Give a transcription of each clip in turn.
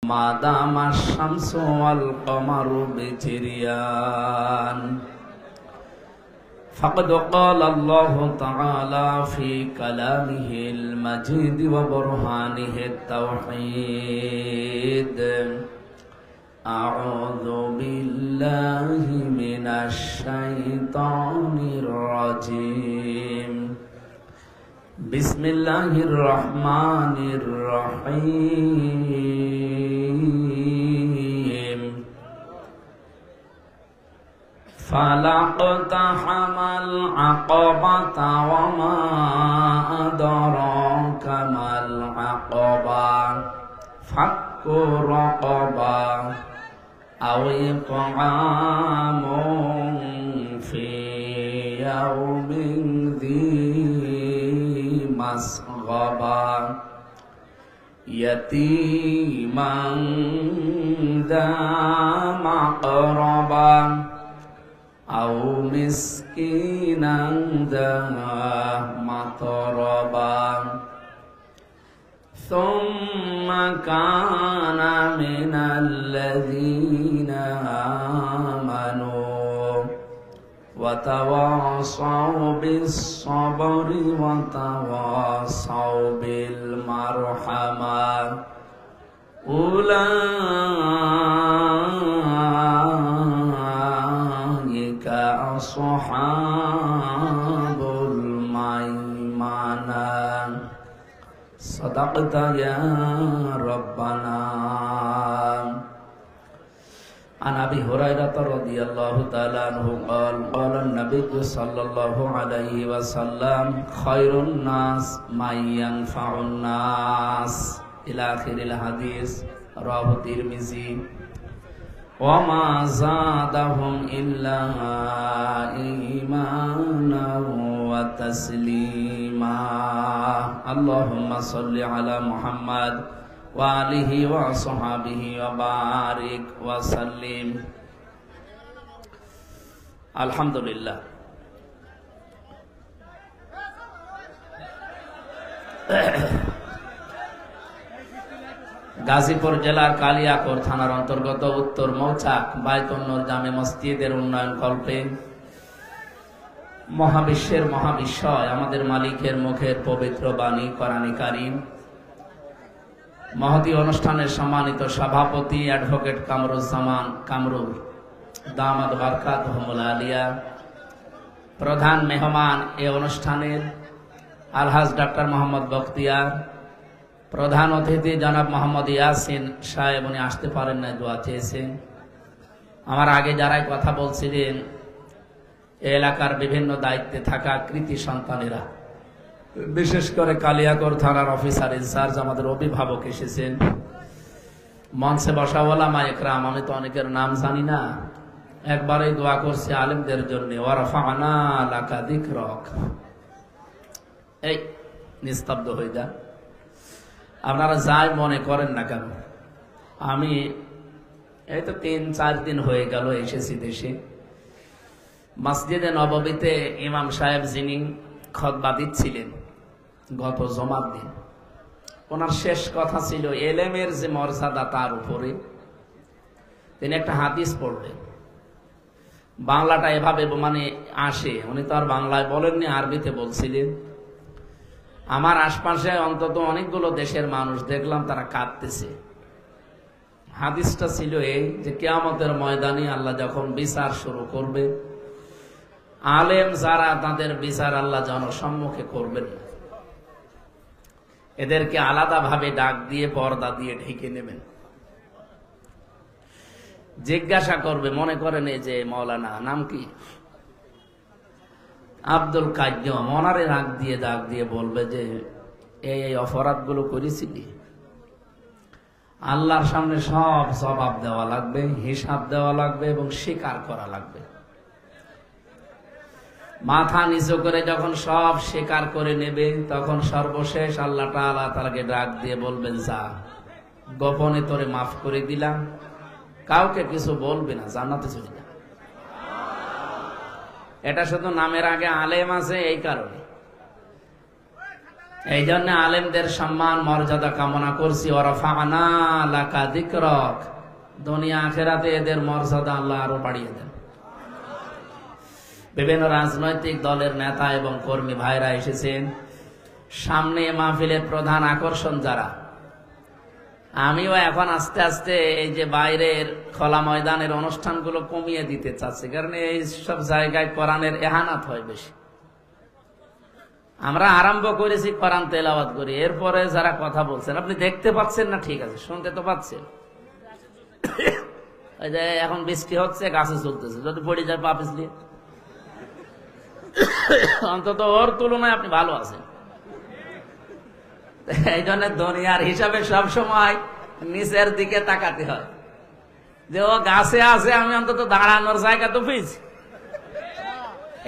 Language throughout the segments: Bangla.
ما دام الشمس والقمر بجريان فقد قال الله تعالى في كلامه المجيد وبرهانه التوحيد أعوذ بالله من الشيطان الرجيم بسم الله الرحمن الرحيم فلاقتحم العقبة وما أدراك ما العقبة فك رقبة أو إطعام في يوم ذي مسغبة يتيما ذا مقربة أو مسكينا ذا متربة ثم كان من الذين آمنوا وتواصوا بالصبر وتواصوا بالمرحمة أولئك أصحاب الميمنة صدقت يا ربنا. عن أبي هريرة رضي الله تعالى عنه قال قال النبي صلى الله عليه وسلم خير الناس من ينفع الناس إلى آخر الحديث رواه الترمذي وما زادهم إلا إيمانا وتسليما اللهم صل على محمد وآله وصحبه وبارك وسلم. الحمد لله. গাজীপুর জেলার কালিয়াকৈর থানার অন্তর্গত উত্তর মৌচাক বায়তুন্নুর জামে মসজিদের উন্নয়ন কল্পে মহাবিশ্বের মহাবিশ্বয় আমাদের মালিকের মুখের পবিত্র বাণী কোরআনে কারীম মহতী অনুষ্ঠানের সম্মানিত সভাপতি অ্যাডভোকেট কামরুজ্জামান কামরুল দামাত বারকাতুহুল আলিয়া, প্রধান মেহমান এ অনুষ্ঠানের আলহাজ ডাক্তার মোহাম্মদ বখতিয়ার, প্রধান অতিথি জনাব মোহাম্মদ ইয়াসিন সাহেব, উনি আসতে পারেন না, দোয়া চেয়েছেন। আমার আগে যারাই কথা বলছিলেন এ এলাকার বিভিন্ন দায়িত্বে থাকা কৃতি সন্তানেরা, বিশেষ করে কালিয়াকৈর থানার অফিসার ইনচার্জ, আমাদের অভিভাবক এসেছেন, মঞ্চে বসা ওলামা ইকরাম, আমি তো অনেকের নাম জানি না, একবারই দোয়া করছি আলেমদের জন্য, ওয়ারফা'না লাকা যিকরাক। এই নিস্তব্ধ হয়ে যান, আপনারা যাই মনে করেন না কেন। আমি এই তো ৩-৪ দিন হয়ে গেল এসেছি দেশে। মসজিদে নববীতে ইমাম সাহেব যিনি খুতবা দিচ্ছিলেন গত জুমার দিন, ওনার শেষ কথা ছিল এলেমের যে মর্যাদা তার উপরে তিনি একটা হাদিস পড়লেন। বাংলাটা এভাবে মানে আসে, উনি তো আর বাংলায় বলেননি, আরবিতে বলছিলেন। আমার আশপাশে অন্তত অনেকগুলো দেশের মানুষ দেখলাম তারা কাঁদতেছে। হাদিসটা ছিল এই যে কিয়ামতের ময়দানে আল্লাহ যখন বিচার শুরু করবে, আলেম যারা তাদের বিচার আল্লাহ জনসম্মুখে করবেন, এদেরকে আলাদা ভাবে ডাক দিয়ে পর্দা দিয়ে ঢেকে নেবেন। জিজ্ঞাসা করবে, মনে করেন এই যে মৌলানা নাম কি আব্দুল কাইয়্যুম, ওনারে ডাক দিয়ে বলবে যে এই অপরাধগুলো করেছিলি, আল্লাহর সামনে সব জবাব দেওয়া লাগবে, হিসাব দেওয়া লাগবে এবং স্বীকার করা লাগবে। মাথা নিচু করে যখন সব স্বীকার করে নেবে, তখন সর্বশেষ আল্লাহ তাআলা তাকে ডাক দিয়ে বলবেন, যা, গোপনে তোরে মাফ করে দিলাম, কাউকে কিছু বলবে না, জান্নাতে চলে যা। এটা শুধু নামের আগে আলেম আছে এই কারণে। এই জন্য আলেমদের সম্মান মর্যাদা কামনা করছি। ওয়ারাফা'না লাকা যিকরাক, দুনিয়া আখিরাতে এদের মর্যাদা আল্লাহ আরো বাড়িয়ে দেন। বিভিন্ন রাজনৈতিক দলের নেতা এবং কর্মী ভাইরা এসেছেন। সামনে মাহফিলের প্রধান আকর্ষণ যারা, আমিও এখন আস্তে আস্তে এই যে বাইরের খোলা ময়দানের অনুষ্ঠানগুলো কমিয়ে দিতে চাচ্ছি, কারণ এই সব জায়গায় কোরআনের এহানাত হয় বেশি। আমরা আরম্ভ করেছি কোরআন তেলাওয়াত করি, এরপরে যারা কথা বলছেন আপনি দেখতে পাচ্ছেন না, ঠিক আছে, শুনতে তো পাচ্ছেন। ওই যে এখন বৃষ্টি হচ্ছে, গাছে চলতেছে, যদি পড়ে যায় পা পিছলিয়ে, অন্তত ওর তুলনায় আপনি ভালো আছেন। এই জন্য দুনিয়ার হিসাবে সবসময় নিচের দিকে তাকাতে হয়, যে ও গাছে আছে, আমি অন্তত দাঁড়ানোর জায়গা তো পেয়েছি।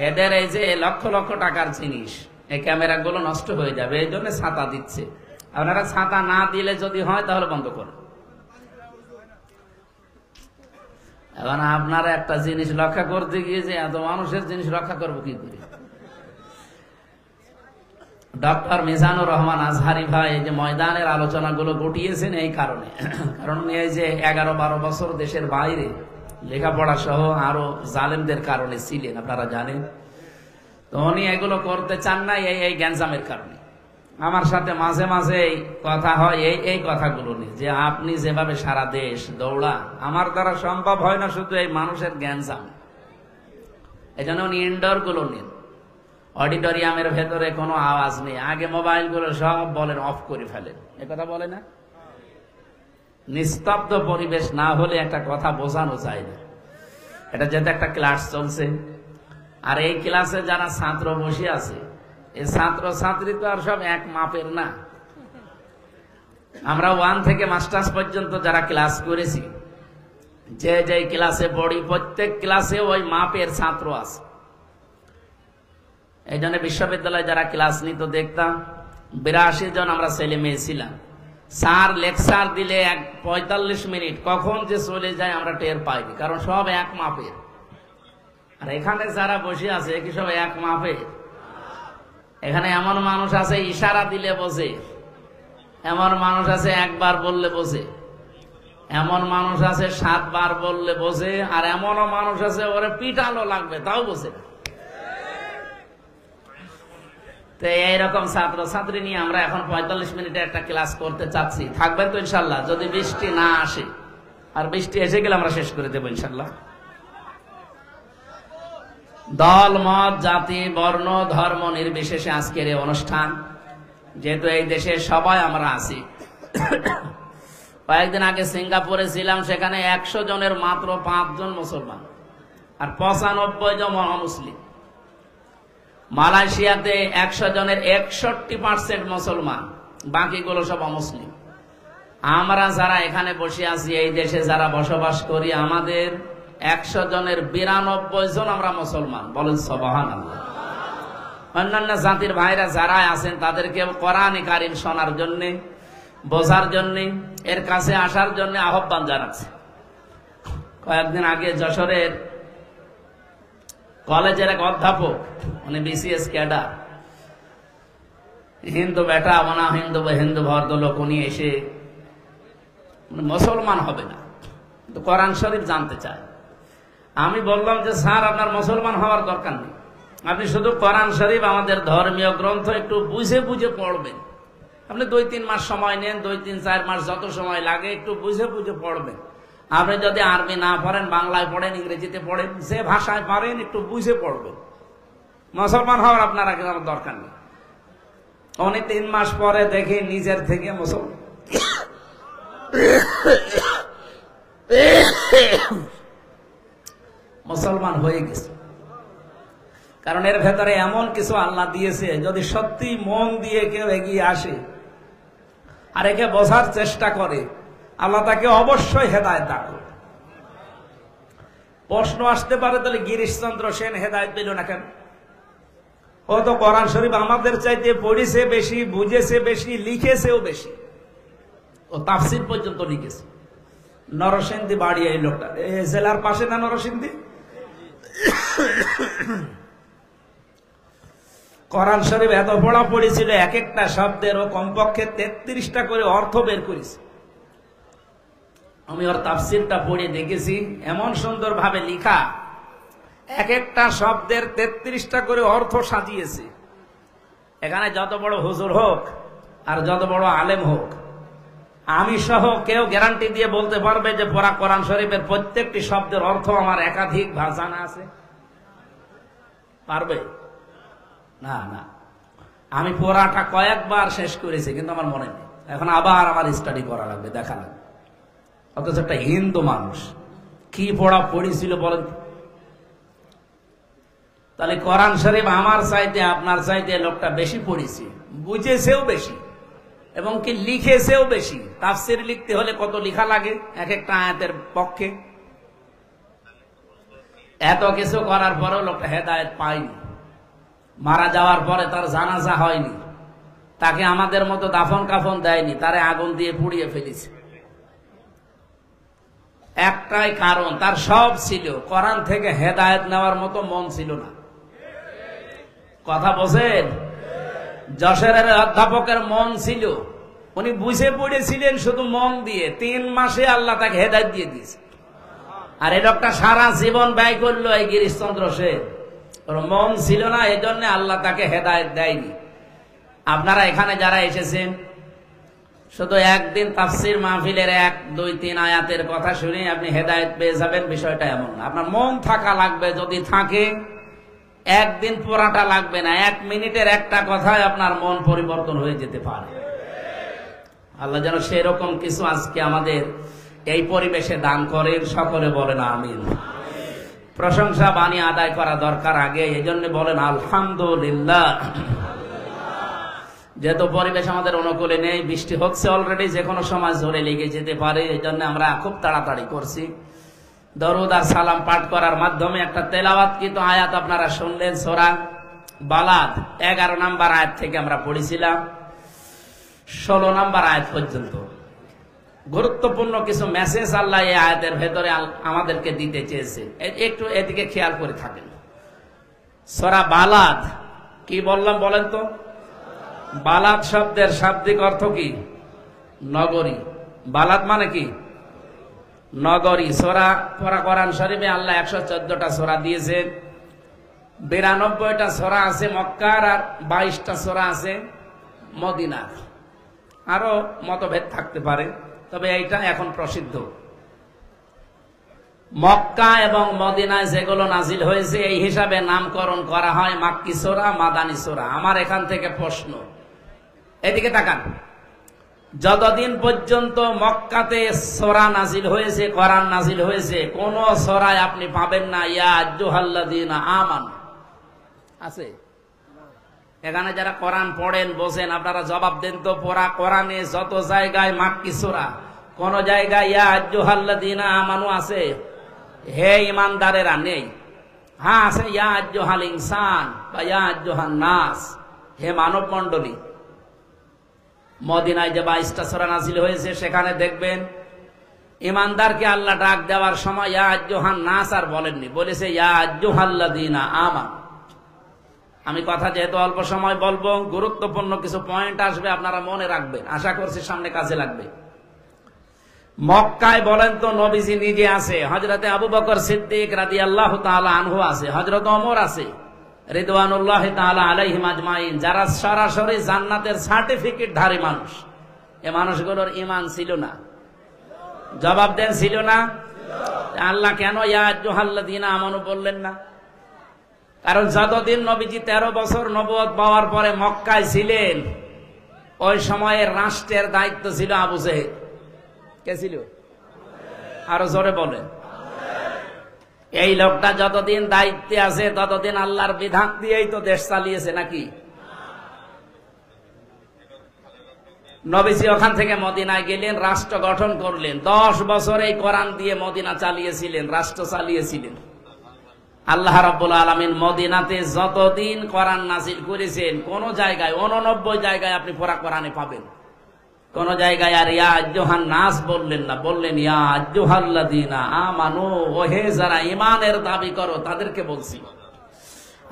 এদের এই যে লক্ষ লক্ষ টাকার জিনিস, এই ক্যামেরা গুলো নষ্ট হয়ে যাবে, এই জন্য ছাতা দিচ্ছে। আপনারা ছাতা না দিলে যদি হয় তাহলে বন্ধ করুন। এখন আপনারা একটা জিনিস রক্ষা করতে গিয়ে যে এত মানুষের জিনিস রক্ষা করবো কি করে? ডক্টর মিজানুর রহমান আজহারি ভাই এই যে ময়দানের আলোচনাগুলো ঘটিয়েছেন এই কারণে, কারণ এই যে 11-12 বছর দেশের বাইরে লেখাপড়া সহ আরো জালেমদের কারণে ছিলেন, আপনারা জানেন। তো উনি এগুলো করতে চান না এই গ্যাঞ্জামের কারণে। আমার সাথে মাঝে মাঝে কথা হয় এই কথাগুলো নিয়ে, যে আপনি যেভাবে সারা দেশ দৌড়া, আমার দ্বারা সম্ভব হয় না শুধু এই মানুষের গ্যাঞ্জাম। এই জন্য উনি ইনডোর গুলো নিন, অডিটোরিয়ামের ভেতরে কোনো আওয়াজ নেই, আগে মোবাইল গুলো সব বলেন অফ করে ফেলেন, এ কথা বলে না। নিস্তব্ধ পরিবেশ না হলে একটা কথা বোঝানো যায় না। এটা যেহেতু একটা ক্লাস চলছে, আর এই ক্লাসে যারা ছাত্র বসে আছে, এই ছাত্র ছাত্রী তো আর সব এক মাপের না। আমরা 1 থেকে মাস্টার্স পর্যন্ত যারা ক্লাস করেছি, যে ক্লাসে পড়ি, প্রত্যেক ক্লাসে ওই মাপের ছাত্র আছে। এই জন্য বিশ্ববিদ্যালয়ে যারা ক্লাস নিত দেখতাম 82 জন আমরা ছেলে মেয়ে ছিলাম। স্যার লেকচার দিলে 45 মিনিট কখন যে চলে যায় আমরা টের পাইনি, কারণ সব এক মাপের। আর এখানে যারা বসে আছে কি সব এক মাপের? এখানে এমন মানুষ আছে ইশারা দিলে বোঝে, এমন মানুষ আছে একবার বললে বোঝে, এমন মানুষ আছে 7 বার বললে বোঝে, আর এমনও মানুষ আছে ওরে পিটালো লাগবে তাও বোঝে। তো এইরকম ছাত্র ছাত্রী নিয়ে আমরা এখন 45 মিনিটে একটা ক্লাস করতে চাচ্ছি। থাকবেন তো ইনশাল্লাহ, যদি বৃষ্টি না আসে। আর বৃষ্টি এসে গেলে আমরা শেষ করে দেবো ইনশাল্লাহ। দল মত জাতি বর্ণ ধর্ম নির্বিশেষে আজকের এই অনুষ্ঠান, যেহেতু এই দেশে সবাই আমরা আছি। কয়েকদিন আগে সিঙ্গাপুরে ছিলাম, সেখানে 100 জনের মাত্র 5 জন মুসলমান আর 95 জন অমুসলিম। মালয়েশিয়াতে 100 জনের 61% মুসলমান, বাকিগুলো সব অমুসলিম। আমরা যারা এখানে বসে আছি, এই দেশে যারা বসবাস করি, আমাদের 100 জনের 92 জন আমরা মুসলমান। বলেন সুবহানাল্লাহ। অন্যান্য জাতির ভাইরা যারা আছেন তাদেরকে কোরআনে কারীম শোনার জন্য, বোঝার জন্য, এর কাছে আসার জন্য আহ্বান জানাচ্ছে। কয়েকদিন আগে যশোরের কলেজের এক অধ্যাপক, উনি BCS ক্যাডার, হিন্দু বেটা মানা হিন্দু ভদ্রলোক, উনি এসে মুসলমান হবে না, কিন্তু কোরআন শরীফ জানতে চায়। আমি বললাম যে স্যার, আপনার মুসলমান হওয়ার দরকার নেই, আপনি শুধু কোরআন শরীফ আমাদের ধর্মীয় গ্রন্থ একটু বুঝে বুঝে পড়বেন। আপনি 2-3 মাস সময় নেন, 2-3-4 মাস যত সময় লাগে, একটু বুঝে বুঝে পড়বেন। আপনি যদি আরবি না পড়েন, বাংলায় পড়েন, ইংরেজিতে পড়েন, যে ভাষায় পারেন একটু বুঝে পড়বেন। মুসলমান হওয়ার আপনার আগে আমার দরকার নেই। উনি 3 মাস পরে দেখে নিজের থেকে মুসলমান হয়ে গেছে। কারণ এর ভেতরে এমন কিছু আল্লাহ দিয়েছে, যদি সত্যি মন দিয়ে কেউ এগিয়ে আসে আর একে বোঝার চেষ্টা করে, আল্লাহ তাকে অবশ্যই হেদায়েত দান করবে। প্রশ্ন আসতে পারে, তাহলে গিরিশচন্দ্র সেন হেদায়েত পেল না কেন? ও তো কোরআন শরীফ আমাদের চাইতে পড়েছে বেশি, বুঝেছে বেশি, লিখেছেও বেশি। ও তাফসীর পর্যন্ত লিখেছে। নরসিংদী বাড়ি এই লোকটা, এই জেলার পাশে না নরসিংদী? কোরআন শরীফ এত পড়া পড়েছিল, এক একটা শব্দের ও কমপক্ষে 33টা করে অর্থ বের করেছে। আমি ওর তাফসিরটা পড়ে দেখেছি, এমন সুন্দর ভাবে লিখা, এক একটা শব্দের 33টা করে অর্থ সাজিয়েছে। এখানে যত বড় হুজুর হোক আর যত বড় আলেম হোক, আমি সহ কেউ গ্যারান্টি দিয়ে বলতে পারবে যে পড়া কোরআন শরীফের প্রত্যেকটি শব্দের অর্থ আমার একাধিক জানা আছে? পারবে না। না, আমি পড়াটা কয়েকবার শেষ করেছি, কিন্তু আমার মনে নেই। এখন আবার আমার স্টাডি করা লাগবে, দেখা লাগবে। অথচ একটা হিন্দু মানুষ কি পড়া পড়েছিল বলেন? তাহলে কোরআন শরীফ আমার চাইতে আপনার চাইতে লোকটা বেশি পড়েছে, বুঝেছেও বেশি, এবং কি লিখেছেও বেশি। তাফসীর লিখতে হলে কত লেখা লাগে এক একটা আয়াতের পক্ষে। এত কিছু করার পরেও লোকটা হেদায়েত পায়নি। মারা যাওয়ার পরে তার জানাজা হয়নি, তাকে আমাদের মতো দাফন কাফন দেয়নি, তারে আগুন দিয়ে পুড়িয়ে ফেলেছে। একটাই কারণ, তার সব ছিল, কোরআন থেকে হেদায়েত নেওয়ার মতো মন ছিল না। কথা বোঝেন? যশোরের অধ্যাপকের মন ছিল, উনি বুঝে পড়েছিলেন শুধু মন দিয়ে। 3 মাসে আল্লাহ তাকে হেদায়েত দিয়ে দিয়েছে। আর এই লোকটা সারা জীবন ব্যয় করলো এই গিরিশচন্দ্র সেন, ওর মন ছিল না, এই জন্য আল্লাহ তাকে হেদায়েত দেয়নি। আপনারা এখানে যারা এসেছেন, শুধু একদিন তাফসীর মাহফিলের 1, 2, 3 আয়াতের কথা শুনে আপনি হেদায়েত পেয়ে যাবেন, বিষয়টা এমন না। আপনার মন থাকা লাগবে, যদি থাকে একদিন পড়াটা লাগবে না, 1 মিনিটের একটা কথায় আপনার মন পরিবর্তন হয়ে যেতে পারে। আল্লাহ যেন সেরকম কিছু আজকে আমাদের এই পরিবেশে দান করেন, সকলে বলেন আমিন। প্রশংসা বাণী আদায় করা দরকার আগে, এই জন্য বলেন আলহামদুলিল্লাহ। যেহেতু পরিবেশ আমাদের অনুকূলে নেই, বৃষ্টি হচ্ছে অলরেডি, যে কোনো সময় জোরে লেগে যেতে পারে, এই জন্য আমরা খুব তাড়াতাড়ি করছি। দরুদ আর সালাম পাঠ করার মাধ্যমে একটা তেলাওয়াতকৃত আয়াত আপনারা শুনলেন, সূরা বালাদ 11 নম্বর আয়াত থেকে আমরা পড়েছিলাম 16 নম্বর আয়াত পর্যন্ত। গুরুত্বপূর্ণ কিছু মেসেজ আল্লাহ এই আয়াতের ভেতরে আমাদেরকে দিতে চেয়েছে, একটু এদিকে খেয়াল করে থাকেন। সূরা বালাদ কি বললাম বলেন তো? বালাদ শব্দের শাব্দিক অর্থ কি? নগরী। বালাদ মানে কি? নগরী। সূরা কোরআন শরীফে আল্লাহ 114টা সূরা দিয়েছেন। 92টা সূরা আছে মক্কার, আর 22টা সূরা আছে মদিনার। আরো মতভেদ থাকতে পারে, তবে এইটা এখন প্রসিদ্ধ। মক্কা এবং মদিনায় যেগুলো নাজিল হয়েছে এই হিসাবে নামকরণ করা হয় মাক্কি সূরা, মাদানী সূরা। আমার এখান থেকে প্রশ্ন, এদিকে তাকান। যতদিন পর্যন্ত মক্কাতে সূরা নাজিল হয়েছে, কোরআন নাজিল হয়েছে, কোন সূরায় আপনি পাবেন না ইয়া আইয়ুহাল্লাযীনা আমানু। আছে? এখানে যারা কোরআন পড়েন বসেন, আপনারা জবাব দেন তো। পড়া কোরআনে যত জায়গায় মাক্কি সূরা, কোন জায়গায় ইয়া আইয়ুহাল্লাযীনা আমানু আছে? হে ঈমানদারেরা নেই। হ্যাঁ আছে ইয়া আইয়ুহাল ইনসান বা ইয়া আইয়ুহান নাস, হে মানব মণ্ডলী। মদিনায় যে 22টা সূরা নাযিল হয়েছে, সেখানে দেখবেন ঈমানদারকে আল্লাহ ডাক দেওয়ার সময় ইয়া আইয়ুহান নাস আর বলেননি, বলেছে ইয়া আইয়ুহাল্লাযীনা আমানু। আমি কথা যেহেতু অল্প সময় বলবো, গুরুত্বপূর্ণ কিছু পয়েন্ট আসবে, আপনারা মনে রাখবেন, আশা করছি সামনে কাজে লাগবে। মক্কায় বলেন তো নবীজি নিজে আছে, হযরতে আবু বকর সিদ্দিক রাদিয়াল্লাহু তাআলা আনহু আছে, হযরত ওমর আছে রিদওয়ানুল্লাহি তাআলা আলাইহিম আজমাইন, যারা সরাসরি জান্নাতের সার্টিফিকেট ধারী মানুষ। এই মানুষগুলোর ঈমান ছিল না? জবাব দেন, ছিল না? আল্লাহ কেন ইয়া আইয়ুহাল্লাযীনা আমানু বললেন না? কারণ যতদিন নবীজি 13 বছর নবুয়ত পাওয়ার পরে মক্কায় ছিলেন, ওই সময়ের রাষ্ট্রের দায়িত্ব ছিল আবু জেহেল। কে ছিল? আরো জোরে বলেন। এই লোকটা যতদিন দায়িত্বে আছে ততদিন আল্লাহর বিধান দিয়েই তো দেশ চালিয়েছে, নাকি? নবীজি ওখান থেকে মদিনায় গেলেন, রাষ্ট্র গঠন করলেন। 10 বছর এই কোরআন দিয়ে মদিনা চালিয়েছিলেন, রাষ্ট্র চালিয়েছিলেন। আল্লাহ রাব্বুল আলামিন মদিনাতে যতদিন কোরআন নাযিল করেছেন, কোন জায়গায় 89 জায়গায় আপনি পড়া কোরআনে পাবেন। কোন জায়গায় আর ইয়া আইয়ুহান নাস বললেন না, বললেন ইয়া আইয়ুহাল্লাযীনা আমানু, ও হে যারা ঈমানের দাবি করো তাদেরকে বলছি।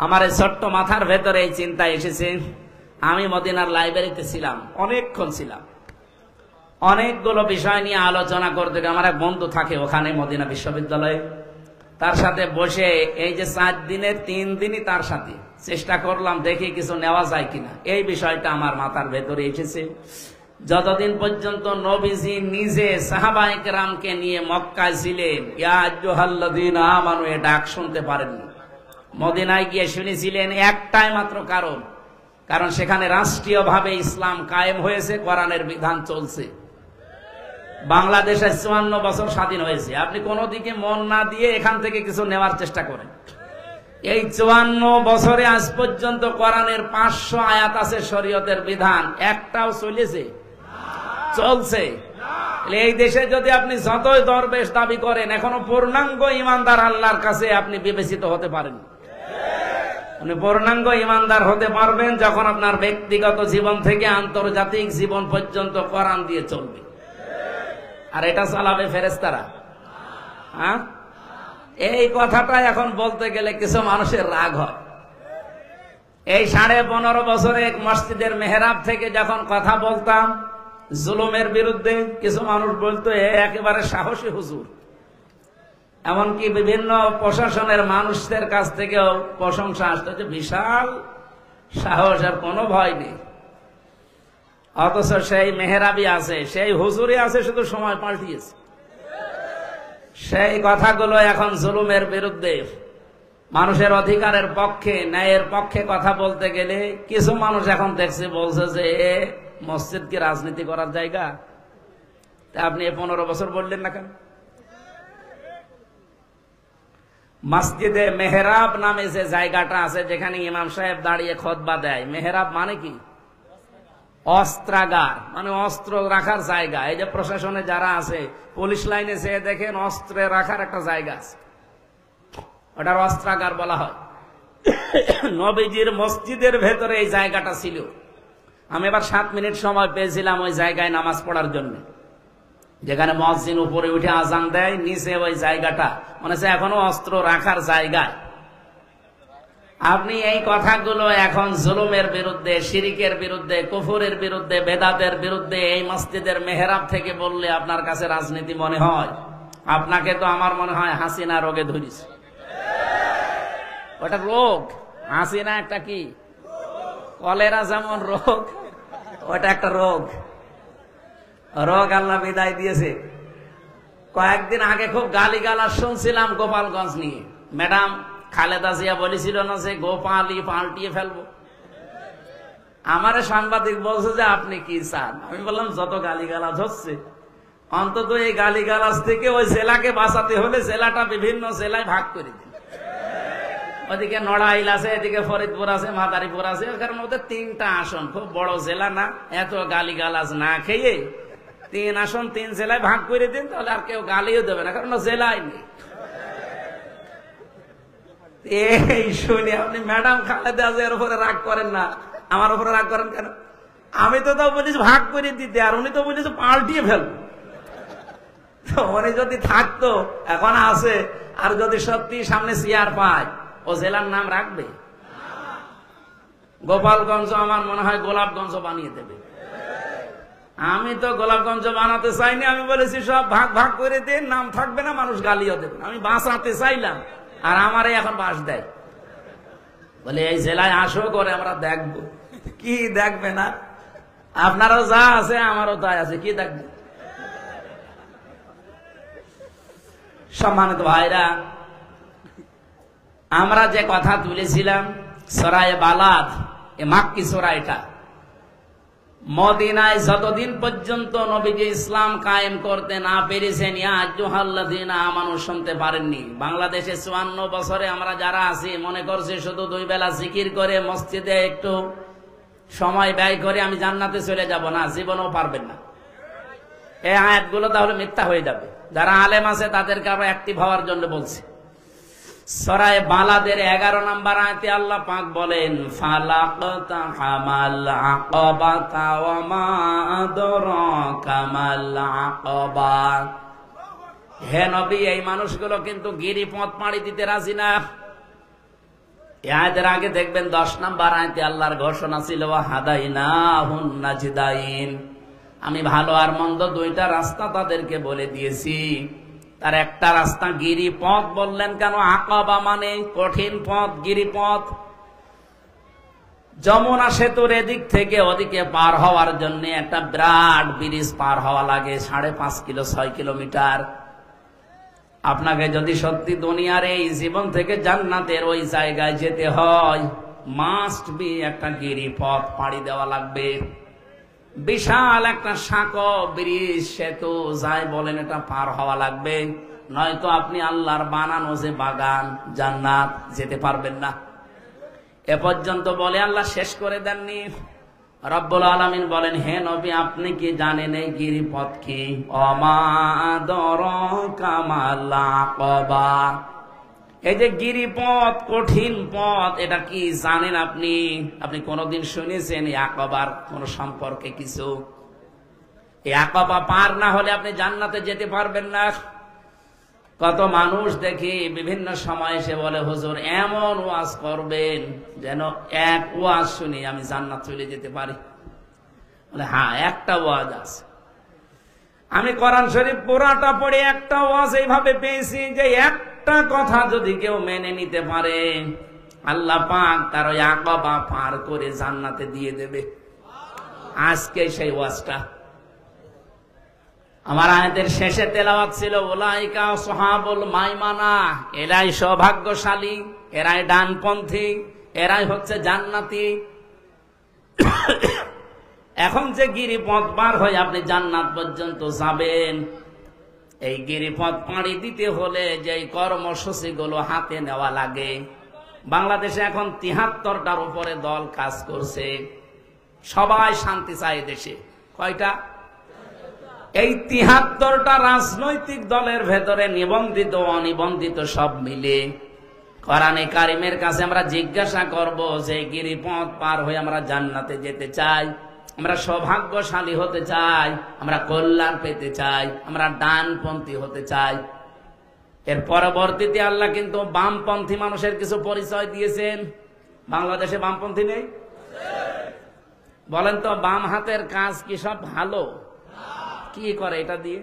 আমার এই ছোট্ট মাথার ভেতরে এই চিন্তা এসেছে। আমি মদিনার লাইব্রেরিতে ছিলাম, অনেকক্ষণ ছিলাম, অনেকগুলো বিষয় নিয়ে আলোচনা করতে। আমার এক বন্ধু থাকে ওখানে মদিনা বিশ্ববিদ্যালয়ে, তার সাথে বসে এই যে 4 দিনের 3 দিনই তার সাথে চেষ্টা করলাম, দেখি কিছু নেওয়া যায় কিনা। এই বিষয়টা আমার মাথার ভেতরে এসেছে। যতদিন পর্যন্ত নবীজি নিজে সাহাবায়ে কেরামকে নিয়ে মক্কায় ছিলেন, ইয়া আইয়ুহাল্লাযীনা আমানু এ ডাক শুনতে পারেননি। মদিনায় গিয়ে শুনেছিলেন একটাই মাত্র কারণ সেখানে রাষ্ট্রীয়ভাবে ইসলাম কায়েম হয়েছে, কোরআনের বিধান চলছে। বাংলাদেশে 54 বছর স্বাধীন হয়েছে, আপনি কোন দিকে মন না দিয়ে এখান থেকে কিছু নেওয়ার চেষ্টা করেন। এই 54 বছরে আজ পর্যন্ত কোরআনের 500 আয়াত আছে, শরীয়তের বিধান একটাও চলছে। এই দেশে যদি আপনি যতই দরবেশ দাবি করেন, এখনো পূর্ণাঙ্গ ইমানদার আল্লাহর কাছে আপনি বিবেচিত হতে পারেন। আপনি পূর্ণাঙ্গ ইমানদার হতে পারবেন যখন আপনার ব্যক্তিগত জীবন থেকে আন্তর্জাতিক জীবন পর্যন্ত কোরআন দিয়ে চলবে। আর এটা চালাবে ফেরেশতারা? হ্যাঁ, এই কথাটা এখন বলতে গেলে কিছু মানুষের রাগ হয়। এই 15.5 বছরে এক মসজিদের মেহরাব থেকে যখন কথা বলতাম জুলুমের বিরুদ্ধে, কিছু মানুষ বলতো একেবারে সাহসী হুজুর। এমনকি বিভিন্ন প্রশাসনের মানুষদের কাছ থেকেও প্রশংসা আসতো যে বিশাল সাহস, আর কোনো ভয় নেই। অথচ সেই মেহরাবি আছে, সেই হুজুরি আছে, শুধু সময় পাল্টিয়েছে। সেই কথাগুলো এখন জুলুমের বিরুদ্ধে, মানুষের অধিকারের পক্ষে, ন্যায়ের পক্ষে কথা বলতে গেলে কিছু মানুষ এখন দেখছে, বলছে যে মসজিদ কি রাজনীতি করার জায়গা? তা আপনি 15 বছর বললেন না কেন? মসজিদে মেহরাব নামে যে জায়গাটা আছে, যেখানে ইমাম সাহেব দাঁড়িয়ে খুতবা দেয়, মেহরাব মানে কি? অস্ত্রাগার, মানে অস্ত্র রাখার জায়গা। এই যে প্রশাসনে যারা আছে, পুলিশ লাইনে যে দেখেন অস্ত্রে রাখার একটা জায়গা আছে, ওটার অস্ত্রাগার বলা হয়। নবীজির মসজিদের ভেতরে এই জায়গাটা ছিল। আমি এবার 7 মিনিট সময় পেয়েছিলাম ওই জায়গায় নামাজ পড়ার জন্য, যেখানে মুয়াজ্জিন উপরে উঠে আজান দেয়, নিচে ওই জায়গাটা মানে এখনো অস্ত্র রাখার জায়গায়। আপনি এই কথাগুলো এখন জুলুমের বিরুদ্ধে, শিরিকের বিরুদ্ধে, কুফরের বিরুদ্ধে, বেদাতের বিরুদ্ধে এই মসজিদের মেহরাব থেকে বললে আপনার কাছে রাজনীতি মনে হয়? আপনাকে তো আমার মনে হয় হাসিনা রোগে ধরিস। ওটা রোগ। হাসিনা একটা কি, কলেরা যেমন রোগ, ওটা একটা রোগ। আল্লাহ বিদায় দিয়েছে। কয়েকদিন আগে খুব গালিগালাজ শুনছিলাম গোপালগঞ্জ নিয়ে। ম্যাডাম খালেদা জিয়া বলেছিল না যে গোপালই পাল্টিয়ে ফেলবো। আমারে সাংবাদিক বলছে যে আপনি কি চান? আমি বললাম যত গালিগালাজ হচ্ছে, অন্তত এই গালিগালাজ থেকে ওই জেলাকে বাঁচাতে হলে জেলাটা বিভিন্ন জেলায় ভাগ করে দিন। ওদিকে নড়াইল আছে, এদিকে ফরিদপুর আছে, মাদারীপুর আছে, কারণ ওদের 3টা আসন, খুব বড় জেলা না। এত গালিগালাজ না খেয়ে 3 আসন 3 জেলায় ভাগ করে দিন, তাহলে আর কেউ গালিও দেবে না, কারণ জেলায় নেই। এই শুনে আপনি ম্যাডাম খালেদা জিয়ার উপরে রাগ করেন না, আমার উপরে রাগ করেন কেন? আমি তো তাও বলিস ভাগ করে দিতে, আর উনি তো বলিস পাল্টিয়ে ফেলবো। উনি যদি থাকতো, এখন আছে, আর যদি সত্যি সামনে চেয়ার পায়, ও জেলার নাম রাখবে? গোপালগঞ্জ আমার মনে হয় গোলাপগঞ্জ বানিয়ে দেবে। আমি তো গোলাপগঞ্জ বানাতে চাইনি, আমি বলেছি সব ভাগ ভাগ করে দিন, নাম থাকবে না, মানুষ গালিও দেবে। আমি বাঁচাতে চাইলাম, আর আমারে এখন বাস দেয়, বলে এই জেলায় আসো করে আমরা দেখবো। কি দেখবে না? আপনারও যা আছে আমারও তাই আছে, কি দেখবে? সম্মানিত ভাইরা, আমরা যে কথা তুলেছিলাম সূরা বালাদ, এ মাক্কি সূরা, এটা মদিনায় যতদিন পর্যন্ত নবীজি ইসলাম কায়েম করতে না পেরেছেন, ইয়া আইয়ুহাল্লাযীনা আমানু শুনতে পারেননি। বাংলাদেশে 54 বছরে আমরা যারা আছি মনে করছি শুধু 2 বেলা জিকির করে মসজিদে একটু সময় ব্যয় করে আমি জান্নাতে চলে যাব, না, জীবনেও পারবেন না। এই আয়াতগুলো তাহলে মিথ্যা হয়ে যাবে। যারা আলেম আছে তাদেরকে আবার অ্যাক্টিভ হওয়ার জন্য বলছি। সূরা বালাদের 11 নম্বর আয়াতে আল্লাহ পাক বলেন, ফালাকতা হামাল আকাবাতা ওয়া মা আদরাকা মাল আকাবা। হে নবী, এই মানুষগুলো কিন্তু গিরিপথ পাড়ি দিতে রাজি না। এই আয়াতের আগে দেখবেন 10 নম্বর আয়াতে আল্লাহর ঘোষণা ছিল হাদাইনাহুন নাজদাইন, আমি ভালো আর মন্দ দুইটা রাস্তা তাদেরকে বলে দিয়েছি। তার একটা রাস্তা গিরিপথ বললেন কেন? আকাবা মানে কঠিন পথ, গিরিপথ। যমুনা সেতুর এদিক থেকে ওদিকে পার হওয়ার জন্য একটা বিরাট ব্রিজ পার হওয়া লাগে, 5.5 কিলো 6 কিলোমিটার। আপনাকে যদি সত্যি দুনিয়ার এই জীবন থেকে জান্নাতের ওই জায়গায় যেতে হয়, মাস্ট বি একটা গিরিপথ পাড়ি দেওয়া লাগবে। বিশাল একটা সাঁকো ব্রিজ, সেতু যাই বলেন, এটা পার হওয়া লাগবে, নয়তো আপনি আল্লাহর বানানো যে বাগান জান্নাত যেতে পারবেন না। এ পর্যন্ত বলে আল্লাহ শেষ করে দেননি। রব্বুল আলামিন বলেন, হে নবী, আপনি কি জানেন এই গিরিপথ কি? ওমা আদরাকা মাল আকাবা, এই যে গিরিপথ, কঠিন পথ, এটা কি জানেন আপনি? আপনি কোনদিন শুনেছেন এই আকাবার কোন সম্পর্কে কিছু? এই আকাবা পার না হলে আপনি জান্নাতে যেতে পারবেন না। কত মানুষ দেখি বিভিন্ন সময় এসে বলে, হুজুর এমন ওয়াজ করবেন যেন এক ওয়াজ শুনি আমি জান্নাত চলে যেতে পারি। বলে হ্যাঁ, একটা ওয়াজ আছে। আমি কোরআন শরীফ পুরাটা পড়ে একটা ওয়াজ এইভাবে পেয়েছি যে একটা কথা যদি কেউ মেনে নিতে পারে, আল্লাহ পাক তার ওই আকাবা পার করে জান্নাতে দিয়ে দেবে। আজকে সেই ওয়াজটা আমার আয়াতের শেষে তেলাওয়াত ছিল, উলাইকা আসহাবুল মাইমানা, এরাই সৌভাগ্যশালী, এরাই ডানপন্থী, এরাই হচ্ছে জান্নাতি। এখন যে গিরিপথ পার হয়ে আপনি জান্নাত পর্যন্ত যাবেন, এই গিরিপথ পাড়ি দিতে হলে যে কর্মসূচিগুলো হাতে নেওয়া লাগে, বাংলাদেশে এখন 73টার উপরে দল কাজ করছে। সবাই শান্তি চায় দেশে। কয়টা? এই 73টা রাজনৈতিক দলের ভেতরে নিবন্ধিত অনিবন্ধিত সব মিলে কোরআনে কারিমের কাছে আমরা জিজ্ঞাসা করব যে গিরিপথ পার হয়ে আমরা জান্নাতে যেতে চাই, আমরা সৌভাগ্যশালী হতে চাই, আমরা কল্যাণ পেতে চাই, আমরা ডানপন্থী হতে চাই। এর পরবর্তীতে আল্লাহ কিন্তু বামপন্থী মানুষের কিছু পরিচয় দিয়েছেন। বাংলাদেশে বামপন্থী নেই? বলেন তো, বাম হাতের কাজ কি সব ভালো? কি করে এটা দিয়ে?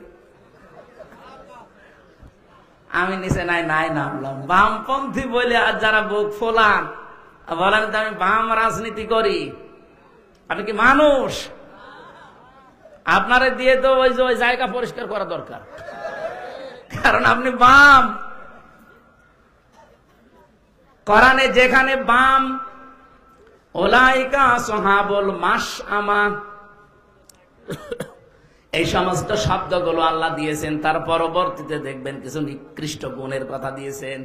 আমি নিচে নাই নামলাম বামপন্থী বলে, আর যারা বুক ফোলান বলেন তো আমি বাম রাজনীতি করি। আপনি কি মানুষ? আপনারে দিয়ে তো ওই যে ওই জায়গা পরিষ্কার করা দরকার, কারণ আপনি বাম। কোরআনে যেখানে বাম, উলাইকা আসহাবুল মাশআমা, এই সমস্ত শব্দগুলো আল্লাহ দিয়েছেন, তার পরবর্তীতে দেখবেন কিছু নিকৃষ্ট গুণের কথা দিয়েছেন।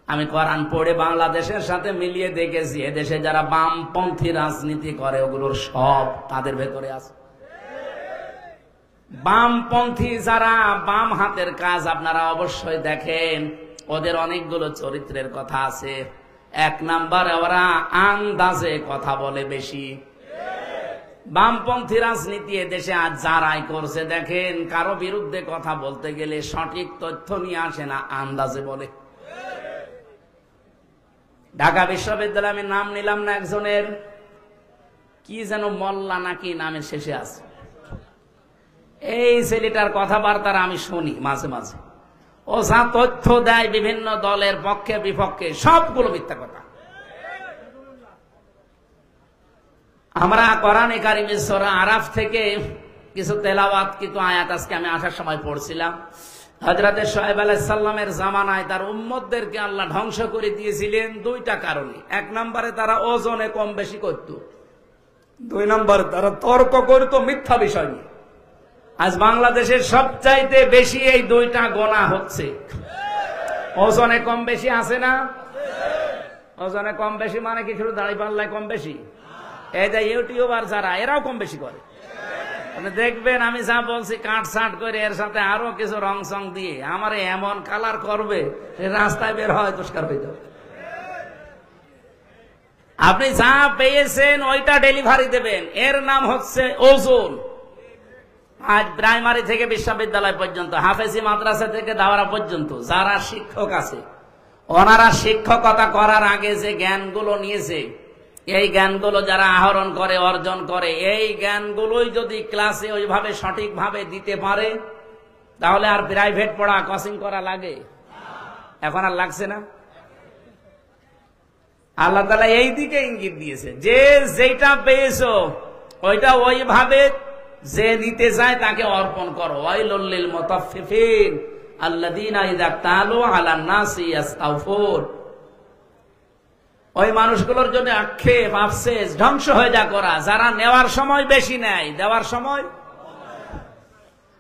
আমি কোরআন পড়ে বাংলাদেশের সাথে মিলিয়ে দেখেছি, এদেশে যারা বামপন্থী রাজনীতি করে ওগুলোর সব তাদের ভেতরে আছে। বামপন্থী যারা বাম হাতের কাজ আপনারা অবশ্যই দেখেন, ওদের অনেকগুলো চরিত্রের কথা আছে। 1 নম্বরে ওরা আন্দাজে কথা বলে বেশি। বামপন্থী রাজনীতি এদেশে আজ যারাই করছে দেখেন, কারো বিরুদ্ধে কথা বলতে গেলে সঠিক তথ্য নিয়ে আসে না, আন্দাজে বলে। ঢাকা বিশ্ববিদ্যালয়ে আমি নাম নিলাম না একজনের, কি যেন মোল্লা নাকি নামের শেষে আছে, এই ছেলেটার কথাবার্তা আমি শুনি মাঝে মাঝে। ও যা তথ্য দেয় বিভিন্ন দলের পক্ষে বিপক্ষে, সবগুলো মিথ্যা কথা। আমরা কোরআনে কারিমে সূরা আরাফ থেকে কিছু তেলাওয়াত, কিছু আয়াত আজকে আমি আসার সময় পড়ছিলাম। হযরতে শুআয়ব আলাইহিস সালামের জামানায় তার উম্মতদেরকে আল্লাহ ধ্বংস করে দিয়েছিলেন 2টা কারণে। 1 নম্বরে তারা ওজনে কম বেশি করত, 2 নম্বরে তারা তর্ক করত মিথ্যা বিষয় নিয়ে। আজ বাংলাদেশের সবচাইতে বেশি এই 2টা গোনা হচ্ছে। ওজনে কম বেশি আছে না? ওজনে কম বেশি মানে কি শুধু দাড়ি পাল্লায় কম বেশি? এই যে ইউটিউবার যারা, এরাও কম বেশি করে। দেখবেন আমি যা বলছি কাটছাট করে এর সাথে আরো কিছু রং সং দিয়ে আমার এমন কালার করবে, রাস্তায় বের হয় দুষ্কার হয়ে যাবে। আপনি যা পেয়েছেন ওইটা ডেলিভারি দেবেন, এর নাম হচ্ছে ওজন। আজ প্রাইমারি থেকে বিশ্ববিদ্যালয় পর্যন্ত, হাফেজি মাদ্রাসা থেকে দাওরা পর্যন্ত যারা শিক্ষক আছে, ওনারা শিক্ষকতা করার আগে যে জ্ঞানগুলো নিয়েছে, এই জ্ঞানগুলো যারা আহরণ করে, অর্জন করে, এই জ্ঞানগুলোই যদি ক্লাসে ওইভাবে সঠিকভাবে দিতে পারে, তাহলে আর প্রাইভেট পড়া, কোচিং করা লাগে? এখন আর লাগছে না। আল্লাহ তাআলা এই দিকে ইঙ্গিত দিয়েছে যে যেটা পেয়েছো ওইটা ওইভাবে যে নিতে চায় তাকে অর্পণ করো। ওয়াইলুল লিল মুতাফফিফিন আল্লাযীনা ইযা তালু আলান নাসি ইস্তাওফুন। ওই মানুষগুলোর জন্য আক্ষেপ, আফসোস, ধ্বংস হয়ে যা করা, যারা নেওয়ার সময় বেশি নেয়, দেওয়ার সময়।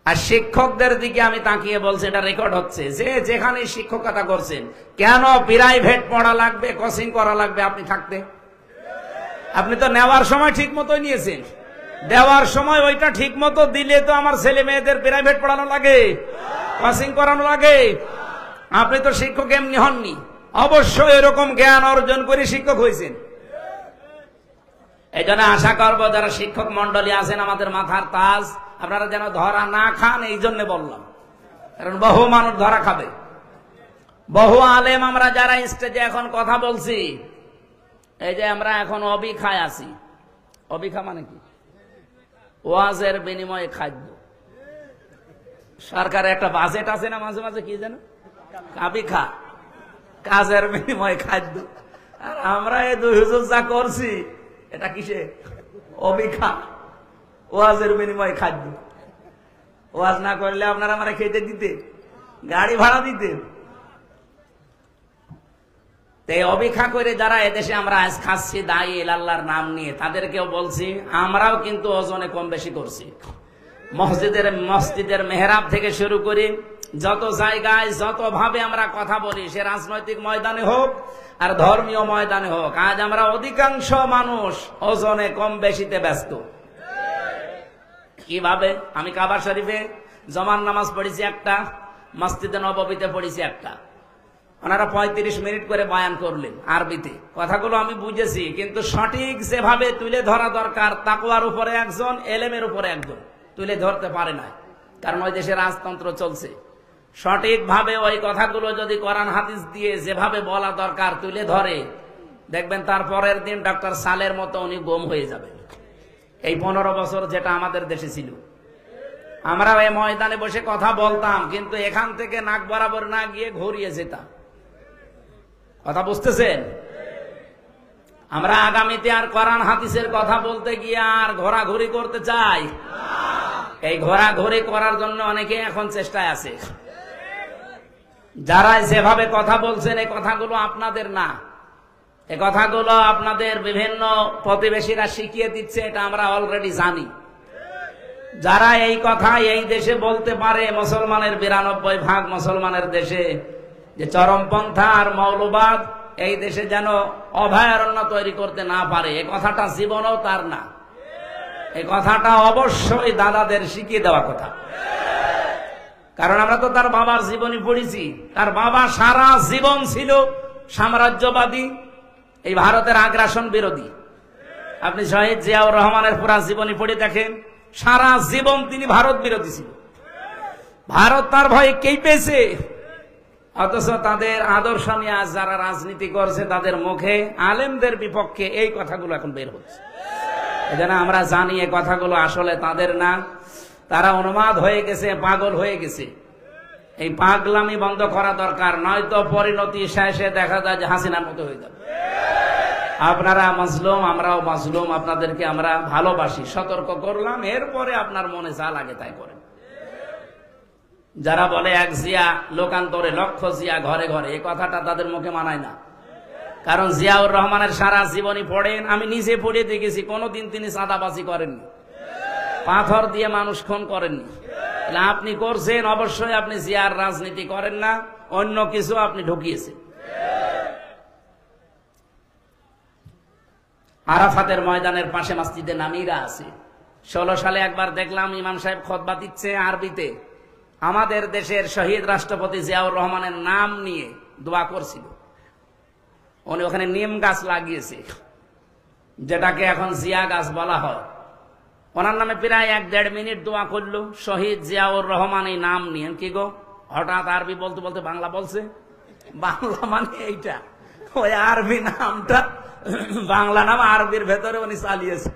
আর শিক্ষকদের দিকে আমি তাকিয়ে বলছি, এটা রেকর্ড হচ্ছে, যে যেখানে শিক্ষকতা করছেন, কেন প্রাইভেট পড়া লাগবে, কোচিং করা লাগবে আপনি থাকতে? আপনি তো নেওয়ার সময় ঠিক মতোই নিয়েছেন, দেওয়ার সময় ওইটা ঠিক মতো দিলে তো আমার ছেলে মেয়েদের প্রাইভেট পড়ানো লাগে, কোচিং করানো লাগে। আপনি তো শিক্ষক এমনি হননি, অবশ্যই এরকম জ্ঞান অর্জন করে শিক্ষক হয়েছেন। এই জন্য আশা করবো যারা শিক্ষক মন্ডলী আছেন, আমাদের মাথার তাজ, আপনারা যেন ধরা না খান, এই জন্য বললাম। কারণ বহু মানুষ ধরা খাবে। বহু আলেম আমরা যারা স্টেজে এখন কথা বলছি, এই যে আমরা এখন অবিখায় আছি। অবিখা মানে কি? ওয়াজের বিনিময়ে খাদ্য। সরকারের একটা বাজেট আছে না মাঝে মাঝে, কি যেন কাবিখা, কাজের বিনিময়ে খাদ্য। আর আমরা এই 2 হুজুর যা করছি, এটা কিসে? অবিখা, ওয়াজের বিনিময়ে খাদ্য। ওয়াজ না করলে আপনারা আমরা খেতে দিতে, গাড়ি ভাড়া দিতে। অবিখা করে যারা এদেশে আমরা আজ খাচ্ছি দায়ী আল্লাহর নাম নিয়ে, তাদেরকেও বলছি আমরাও কিন্তু ওজনে কম বেশি করছি। মসজিদের মেহরাব থেকে শুরু করে যত জায়গায় যত ভাবে আমরা কথা বলি, সে রাজনৈতিক ময়দানে হোক আর ধর্মীয় ময়দানে হোক, আজ আমরা অধিকাংশ মানুষ ওজনে কম বেশিতে ব্যস্ত। কিভাবে? আমি কাবা শরীফে জমান নামাজ পড়েছি একটা, মসজিদে নববীতে পড়েছি একটা। ওনারা 35 মিনিট করে বয়ান করলেন আরবিতে। কথাগুলো আমি বুঝেছি, কিন্তু সঠিক যেভাবে তুলে ধরা দরকার, তাকওয়ার উপরে একজন, এলেমের উপরে একজন, তুলে ধরতে পারে না। কারণ ওই দেশে রাজতন্ত্র চলছে। সঠিকভাবে ওই কথাগুলো যদি কোরআন হাদিস দিয়ে যেভাবে বলা দরকার তুলে ধরে, দেখবেন তার পরের দিন ডক্টর সালের মতো উনি গুম হয়ে যাবেন। এই 15 বছর যেটা আমাদের দেশে ছিল, আমরা এই ময়দানে বসে কথা বলতাম, কিন্তু এখান থেকে নাক বরাবর না গিয়ে ঘুরিয়ে যেতাম। কথা বুঝতেছেন? আমরা আগামীতে আর কোরআন হাদিসের কথা বলতে গিয়ে আর ঘোরাঘুরি করতে চাই? এই ঘোরাঘুরি করার জন্য অনেকে এখন চেষ্টায় আছে। যারা যেভাবে কথা বলছেন, এই কথাগুলো আপনাদের না, এই কথাগুলো আপনাদের বিভিন্ন প্রতিবেশীরা শিখিয়ে দিচ্ছে, এটা আমরা অলরেডি জানি। যারা এই কথা এই দেশে বলতে পারে, মুসলমানের 92% মুসলমানের দেশে, যে চরমপন্থা আর মৌলবাদ এই দেশে যেন অভয়ারণ্য তৈরি করতে না পারে, এই কথাটা জীবনেও তার না। এই কথাটা অবশ্যই দাদাদের শিখিয়ে দেওয়া কথা। কারণ আমরা তো তার বাবার জীবনী পড়েছি। তার বাবা সারা জীবন ছিল সাম্রাজ্যবাদী, এই ভারতের আগ্রাসন বিরোধী। আপনি শহীদ জিয়াউর রহমানের পুরা জীবনী পড়ে দেখেন, সারা জীবন তিনি ভারত বিরোধী ছিল। ভারত তার ভয়ে কেঁপেছে, অথচ তাদের আদর্শ নিয়ে আজ যারা রাজনীতি করছে, তাদের মুখে আলেমদের বিপক্ষে এই কথাগুলো এখন বের হচ্ছে। এজন্য আমরা জানি এই কথাগুলো আসলে তাদের না, তারা উন্মাদ হয়ে গেছে, পাগল হয়ে গেছে। এই পাগলামি বন্ধ করা দরকার, নয়তো পরিণতি শেষে দেখা যায় যে হাসিনার মতো হয়ে যাবে। আপনারা মাজলুম, আমরাও মাজলুম, আপনাদেরকে আমরা ভালোবাসি, সতর্ক করলাম, এরপরে আপনার মনে যা লাগে তাই করেন। যারা বলে এক জিয়া লোকান্তরে লক্ষ জিয়া ঘরে ঘরে, এই কথাটা তাদের মুখে মানায় না। কারণ জিয়াউর রহমানের সারা জীবনী পড়েন, আমি নিজে পড়ে দেখেছি, কোনোদিন তিনি চাঁদাবাজি করেননি, পাথর দিয়ে মানুষ খুন করেননি। আপনি করছেন, অবশ্যই আপনি জিয়ার রাজনীতি করেন না, অন্য কিছু আপনি ঢুকিয়েছেন। আরাফাতের ময়দানের পাশে মসজিদে নামিরা আছে। 16 সালে একবার দেখলাম ইমাম সাহেব খুতবা দিচ্ছে আরবিতে, আমাদের দেশের শহীদ রাষ্ট্রপতি জিয়াউর রহমানের নাম নিয়ে দোয়া করছিল। উনি ওখানে নিম গাছ লাগিয়েছে, যেটাকে এখন জিয়া গাছ বলা হয়। ওনার নামে প্রায় 1-1.5 মিনিট দোয়া করলো, শহীদ জিয়াউর রহমান এই নাম নিয়ে। কি গো, হঠাৎ আরবি বলতে বলতে বাংলা বলছে? বাংলা মানে এইটা, ওই আরবি নামটা বাংলা নাম আরবির ভেতরে উনি চালিয়েছে।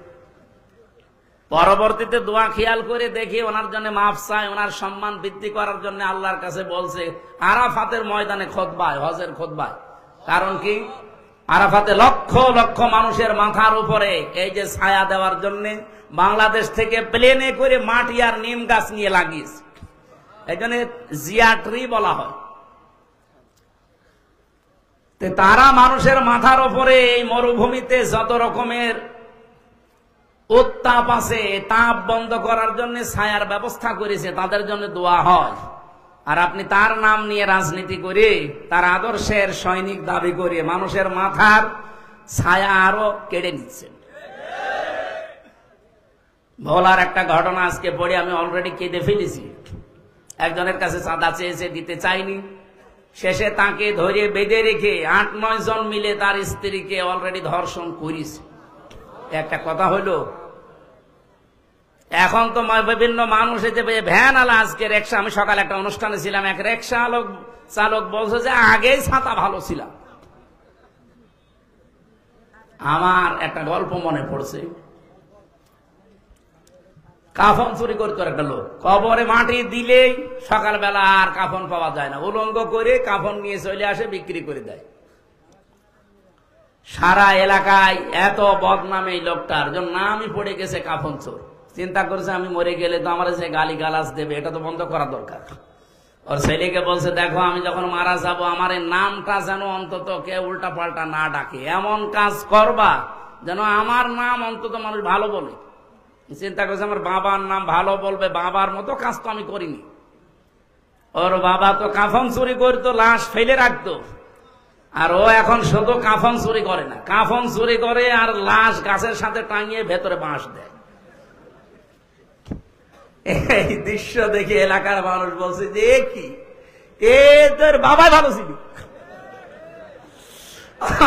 পরবর্তীতে দোয়া খেয়াল করে দেখি ওনার জন্য মাফ চায়, ওনার সম্মান বৃদ্ধি করার জন্য আল্লাহর কাছে বলছে আরাফাতের ময়দানে খুতবায়, হজের খুতবায়। কারণ কি? আরাফাতে লক্ষ লক্ষ মানুষের মাথার উপরে এই যে ছায়া দেওয়ার জন্য বাংলাদেশ থেকে প্লেনে করে মাটি আর নিম গাছ নিয়ে লাগিয়েছে, এই জন্য জিয়া ট্রি বলা হয়। তারা মানুষের মাথার উপরে এই মরুভূমিতে যত রকমের উত্তাপ আছে, তাপ বন্ধ করার জন্য ছায়ার ব্যবস্থা করেছে, তাদের জন্য দোয়া হয়। আর আপনি তার নাম নিয়ে রাজনীতি করে, তার আদর্শের সৈনিক দাবি করে মানুষের মাথার ছায়া আরো কেড়ে নিচ্ছেন। ভোলার একটা ঘটনা আজকে পড়ে আমি অলরেডি কেঁদে ফেলেছি। একজনের কাছে চাঁদা চেয়েছে, দিতে চাইনি, শেষে তাকে ধরে বেঁধে রেখে ৮-৯ জন মিলে তার স্ত্রীকে অলরেডি ধর্ষণ করেছে। একটা কথা হইলো, এখন তো বিভিন্ন মানুষ এতে ভ্যান আলা, আজকে রিক্সা, আমি সকালে একটা অনুষ্ঠানে ছিলাম, এক রিক্সা চালক বলছে যে আগেই ছাতা ভালো ছিল। আমার একটা গল্প মনে পড়ছে, কাফন চুরি করতো একটা লোক, কবরে মাটি দিলেই সকালবেলা আর কাফন পাওয়া যায় না, উলঙ্গ করে কাফন নিয়ে চলে আসে, বিক্রি করে দেয়। সারা এলাকায় এত বদনাম এই লোকটার, জন্য নামই পড়ে গেছে কাফন চোর। চিন্তা করছে আমি মরে গেলে তো আমার যে গালি গালাজ দেবে, এটা তো বন্ধ করা দরকার। ওর ছেলেকে বলছে, দেখো আমি যখন মারা যাব আমার এই নামটা যেন অন্তত কেউ উল্টা পাল্টা না ডাকে, এমন কাজ করবা যেন আমার নাম অন্তত মানুষ ভালো বলে। চিন্তা করছে আমার বাবার নাম ভালো বলবে, বাবার মতো কাজ তো আমি করিনি। ওর বাবা তো কাফন চুরি করতো, লাশ ফেলে রাখতো, আর ও এখন শুধু কাফন চুরি করে না, কাফন চুরি করে আর লাশ গাছের সাথে টাঙিয়ে ভেতরে বাঁশ দেয়। এই দৃশ্য দেখে এলাকার মানুষ বলছে যে কি, এ তোর বাবা ভালো ছিল,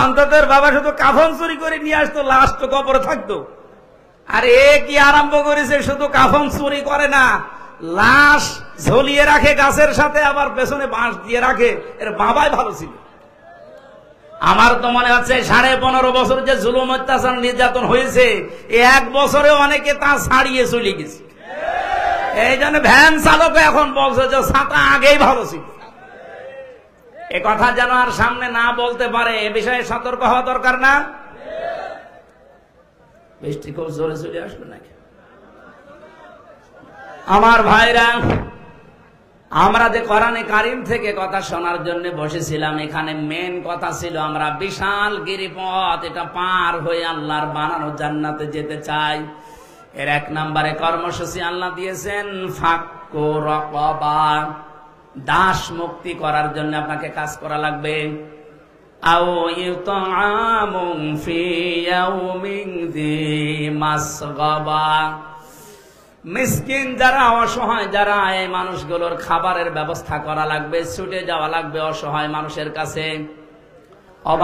অন্তত বাবা শুধু কাফন চুরি করে নিয়ে আসতো, লাশ তো কবরে থাকতো। আর এ কি আরম্ভ করেছে, শুধু কাফন চুরি করে না, লাশ ঝুলিয়ে রাখে গাছের সাথে, আবার পেছনে বাঁশ দিয়ে রাখে। এর বাবাই ভালো ছিল। আমার তো মনে হচ্ছে 15.5 বছর যে জুলুম অত্যাচার নির্যাতন হয়েছে, 1 বছরে অনেকে তা ছাড়িয়ে চলে গেছে। এই জন্য ভ্যান চালক এখন বলছে যে ছাতা আগেই ভালো ছিল। এ কথা যেন আর সামনে না বলতে পারে, এ বিষয়ে সতর্ক হওয়া দরকার না? বৃষ্টি খুব জোরে চলে আসবে নাকি? আমার ভাইরা, আমরা যে কোরআনে কারিম থেকে কথা শোনার জন্য বসেছিলাম, এখানে মেন কথা ছিল আমরা বিশাল গিরিপথ, এটা পার হয়ে আল্লাহর বানানো জান্নাতে যেতে চাই। এর 1 নম্বরে কর্মসূচি আল্লাহ দিয়েছেন ফাক্কু রাকাবা, দাস মুক্তি করার জন্য আপনাকে কাজ করা লাগবে। আও ইউতআমুন ফি ইয়াউমিন যি মাসগাবা, মিসকিন যারা, অসহায় যারা, এই মানুষগুলোর খাবারের ব্যবস্থা করা লাগবে, ছুটে যাওয়া লাগবে অসহায় মানুষের কাছে।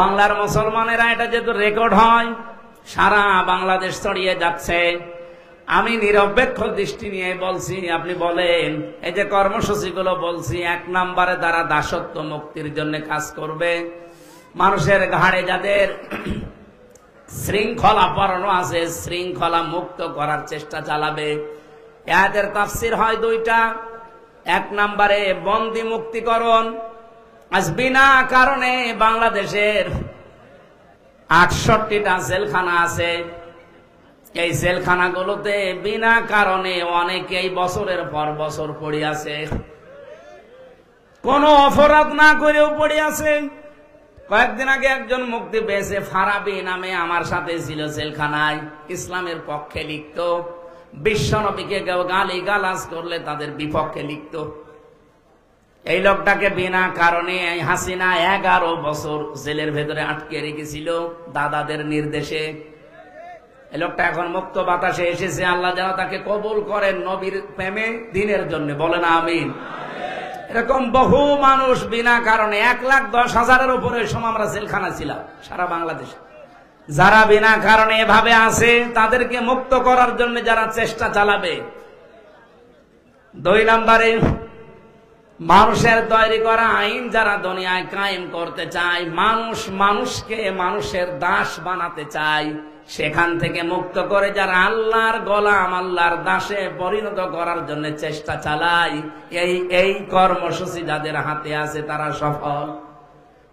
বাংলার মুসলমানেরা, এটা যেহেতু রেকর্ড হয়, সারা বাংলাদেশ ছড়িয়ে যাচ্ছে, আমি নিরপেক্ষ দৃষ্টি নিয়ে বলছি। আপনি বলেন, এই যে কর্মসূচিগুলো বলছি, 1 নম্বরে তারা দাসত্ব মুক্তির জন্য কাজ করবে। মানুষের ঘাড়ে যাদের শৃঙ্খলা পরানো আছে, শৃঙ্খলা মুক্ত করার চেষ্টা চালাবে। এদের তাফসির হয় 2টা। 1 নম্বরে বন্দি মুক্তিকরণ। আজ বিনা কারণে বাংলাদেশের 68টা জেলখানা আছে। এই জেলখানাগুলোতে বিনা কারণে অনেকেই বছরের পর বছর পড়ে আছে, কোনো অপরাধ না করেও পড়ে আছে। কয়েকদিন আগে একজন মুক্তি পেয়েছে, ফারাবি নামে, আমার সাথে ছিল জেলখানায়, ইসলামের পক্ষে লিখত, বিশ্বনবীকে কেউ গালি গালাজ করলে তাদের বিপক্ষে লিখত। এই লোকটাকে বিনা কারণে হাসিনা 11 বছর জেলের ভেতরে আটকে রেখেছিল দাদাদের নির্দেশে। এই লোকটা এখন মুক্ত বাতাসে এসেছে, আল্লাহ যেন তাকে কবুল করেন নবীর প্রেমে, দিনের জন্য, বলে না আমিন। এরকম বহু মানুষ বিনা কারণে, 1,10,000-এর উপরে সময় আমরা জেলখানা ছিলাম সারা বাংলাদেশে। যারা বিনা কারণে এভাবে আছে, তাদেরকে মুক্ত করার জন্য যারা চেষ্টা চালাবে। 2 নম্বরে মানুষের তৈরি করা আইন যারা দুনিয়ায় কায়েম করতে চায়, মানুষ মানুষকে মানুষের দাস বানাতে চায়, সেখান থেকে মুক্ত করে যারা আল্লাহর গোলাম, আল্লাহর দাসে পরিণত করার জন্য চেষ্টা চালায়, এই কর্মসূচি যাদের হাতে আছে তারা সফল।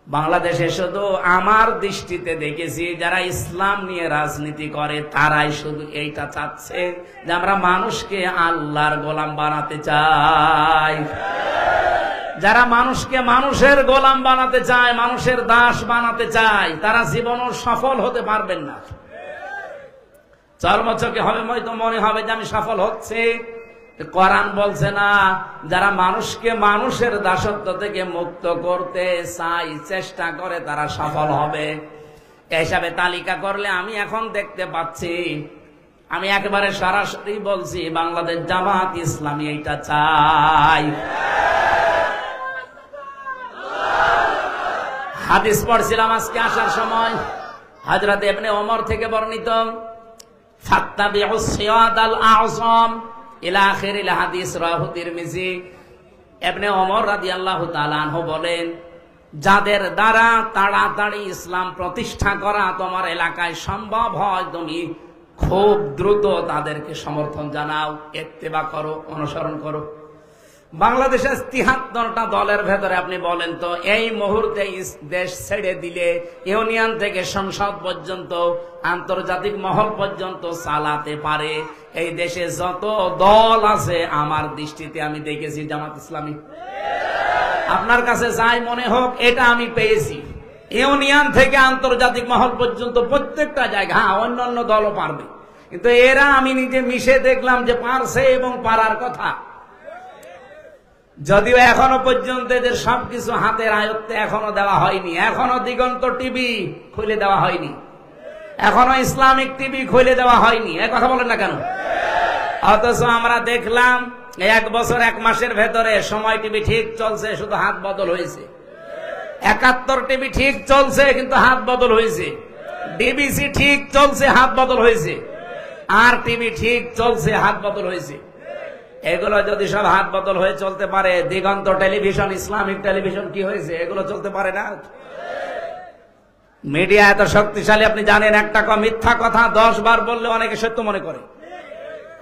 বাংলাদেশে শুধু আমার দৃষ্টিতে দেখেছি যারা ইসলাম নিয়ে রাজনীতি করে তারাই শুধু এইটা চাচ্ছে যে আমরা মানুষকে আল্লাহর গোলাম বানাতে চাই। যারা মানুষকে মানুষের গোলাম বানাতে চায়, মানুষের দাস বানাতে চায়, তারা জীবনও সফল হতে পারবেন না। চর্মচকে হবে হয়তো মনে হবে যে আমি সফল হচ্ছে, কোরআন বলছে না। যারা মানুষকে মানুষের দাসত্ব থেকে মুক্ত করতে চায়, চেষ্টা করে, তারা সফল হবে। এই হিসাবে তালিকা করলে আমি এখন দেখতে পাচ্ছি, আমি একেবারে সরাসরি বলছি, বাংলাদেশ জামাত ইসলামী এইটা চাই। হাদিস পড়ছিলাম আজকে আসার সময়, হযরত ইবনে ওমর থেকে বর্ণিত, ফাত্তাবিউস সিরাতাল আযম ইলা আখিরিল হাদিস, রাহু তিরমিজি। ইবনে ওমর রাদিয়াল্লাহু তাআলা আনহু বলেন, যাদের দ্বারা তাড়াতাড়ি ইসলাম প্রতিষ্ঠা করা তোমার এলাকায় সম্ভব হয়, তুমি খুব দ্রুত তাদেরকে সমর্থন জানাও, ইত্তেবা করো, অনুসরণ করো। বাংলাদেশের ৭৩টা দলের ভেতরে আপনি বলেন তো, এই মুহূর্তে দেশ ছেড়ে দিলে ইউনিয়ন থেকে সংসদ পর্যন্ত, আন্তর্জাতিক মহল পর্যন্ত চালাতে পারে এই দেশে যত দল আছে, আমার দৃষ্টিতে আমি দেখেছি জামাত ইসলামী। আপনার কাছে যাই মনে হোক, এটা আমি পেয়েছি। ইউনিয়ন থেকে আন্তর্জাতিক মহল পর্যন্ত প্রত্যেকটা জায়গা, হ্যাঁ অন্যান্য দলও পারবে, কিন্তু এরা আমি নিজে মিশে দেখলাম যে পারছে এবং পারার কথা। যদিও এখনো পর্যন্ত এদের সবকিছু হাতের আয়ত্তে এখনো দেওয়া হয়নি, এখনো দিগন্ত টিভি খুলে দেওয়া হয়নি, এখনো ইসলামিক টিভি খুলে দেওয়া হয়নি। এ কথা বলেন না কেন? অথচ আমরা দেখলাম 1 বছর 1 মাসের ভেতরে সময় টিভি ঠিক চলছে, শুধু হাত বদল হয়েছে। 71 টিভি ঠিক চলছে, কিন্তু হাত বদল হয়েছে। ডিবিসি ঠিক চলছে, হাত বদল হয়েছে। আর টিভি ঠিক চলছে, হাত বদল হয়েছে। এগুলো যদি সব হাত বদল হয়ে চলতে পারে, দিগন্ত টেলিভিশন, ইসলামিক টেলিভিশন কি হয়েছে? এগুলো চলতে পারে না। মিডিয়া এত শক্তিশালী আপনি জানেন। একটা মিথ্যা কথা 10 বার বললে অনেকে সত্য মনে করে,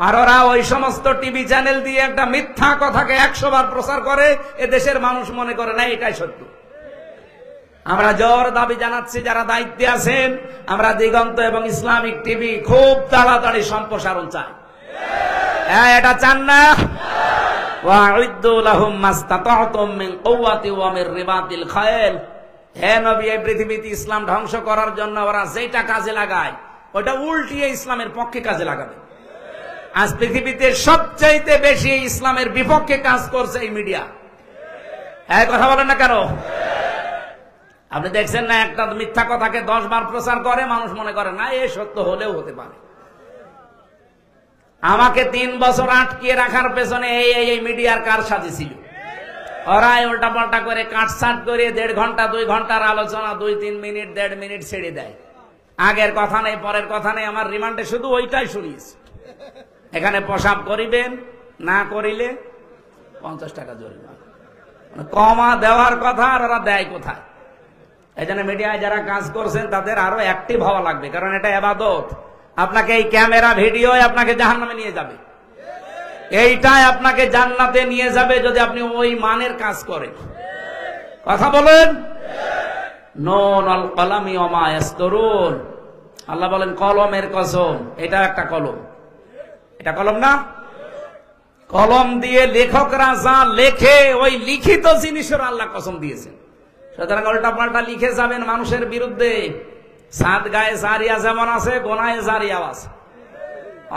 আর ওরা ওই সমস্ত টিভি চ্যানেল দিয়ে একটা মিথ্যা কথাকে 100 বার প্রচার করে, এ দেশের মানুষ মনে করে না এটাই সত্য। আমরা জোর দাবি জানাচ্ছি, যারা দায়িত্বে আছেন, আমরা দিগন্ত এবং ইসলামিক টিভি খুব তাড়াতাড়ি সম্প্রসারণ চাই। হ্যাঁ, এটা চান না? ওয়া'ইদ্দু লাহুম মাসতাতা'তুম মিন কুওয়াতি ওয়া মির রিবাতিল খায়ল। হে নবী, এই পৃথিবীতে ইসলাম ধ্বংস করার জন্য ওরা যেটা কাজে লাগায়, ওটা উল্টিয়ে ইসলামের পক্ষে কাজে লাগাবে। আজ পৃথিবীতে সবচাইতে বেশি ইসলামের বিপক্ষে কাজ করছে এই মিডিয়া। হ্যাঁ, কথা বলেন না কেন? আপনি দেখছেন না, একটা মিথ্যা কথাকে 10 বার প্রচার করে, মানুষ মনে করে না এ সত্য হলেও হতে পারে। আমাকে 3 বছর আটকিয়ে রাখার পেছনে এই মিডিয়ার কারসাজি ছিল। ওরা উল্টা পাল্টা করে কাটছাট করে 1.5 ঘন্টা 2 ঘন্টার আলোচনা 2-3 মিনিট 1.5 মিনিট ছেড়ে দেয়। আগের কথা নেই, পরের কথা নেই। আমার রিমান্ডে শুধু ওইটাই শুনিয়েছে, এখানে পেশাব করিবেন, না করিলে 50 টাকা জরিমানা। কমা দেওয়ার কথা, আর ওরা দেয় কোথায়? এই জন্য মিডিয়ায় যারা কাজ করছেন তাদের আরো অ্যাক্টিভ হওয়া লাগবে, কারণ এটা ইবাদত। আপনাকে এই ক্যামেরা ভিডিও আপনাকে জাহান্নামে নিয়ে যাবে, এইটাই আপনাকে জান্নাতে নিয়ে যাবে যদি আপনি ওই মানের কাজ করেন। কথা বলেন। নুন আল কলামি ওয়া মা ইয়াসতুরুন। আল্লাহ বলেন কলমের কসম, এটা একটা কলম। এটা কলম না? কলম দিয়ে লেখকরা যা লেখে, ওই লিখিত জিনিসের আল্লাহ কসম দিয়েছেন। সুতরাং উল্টা পাল্টা লিখে যাবেন মানুষের বিরুদ্ধে। সাত গায়ে জারিয়া যেমন আছে, গোনায়ে জারিয়াও আছে।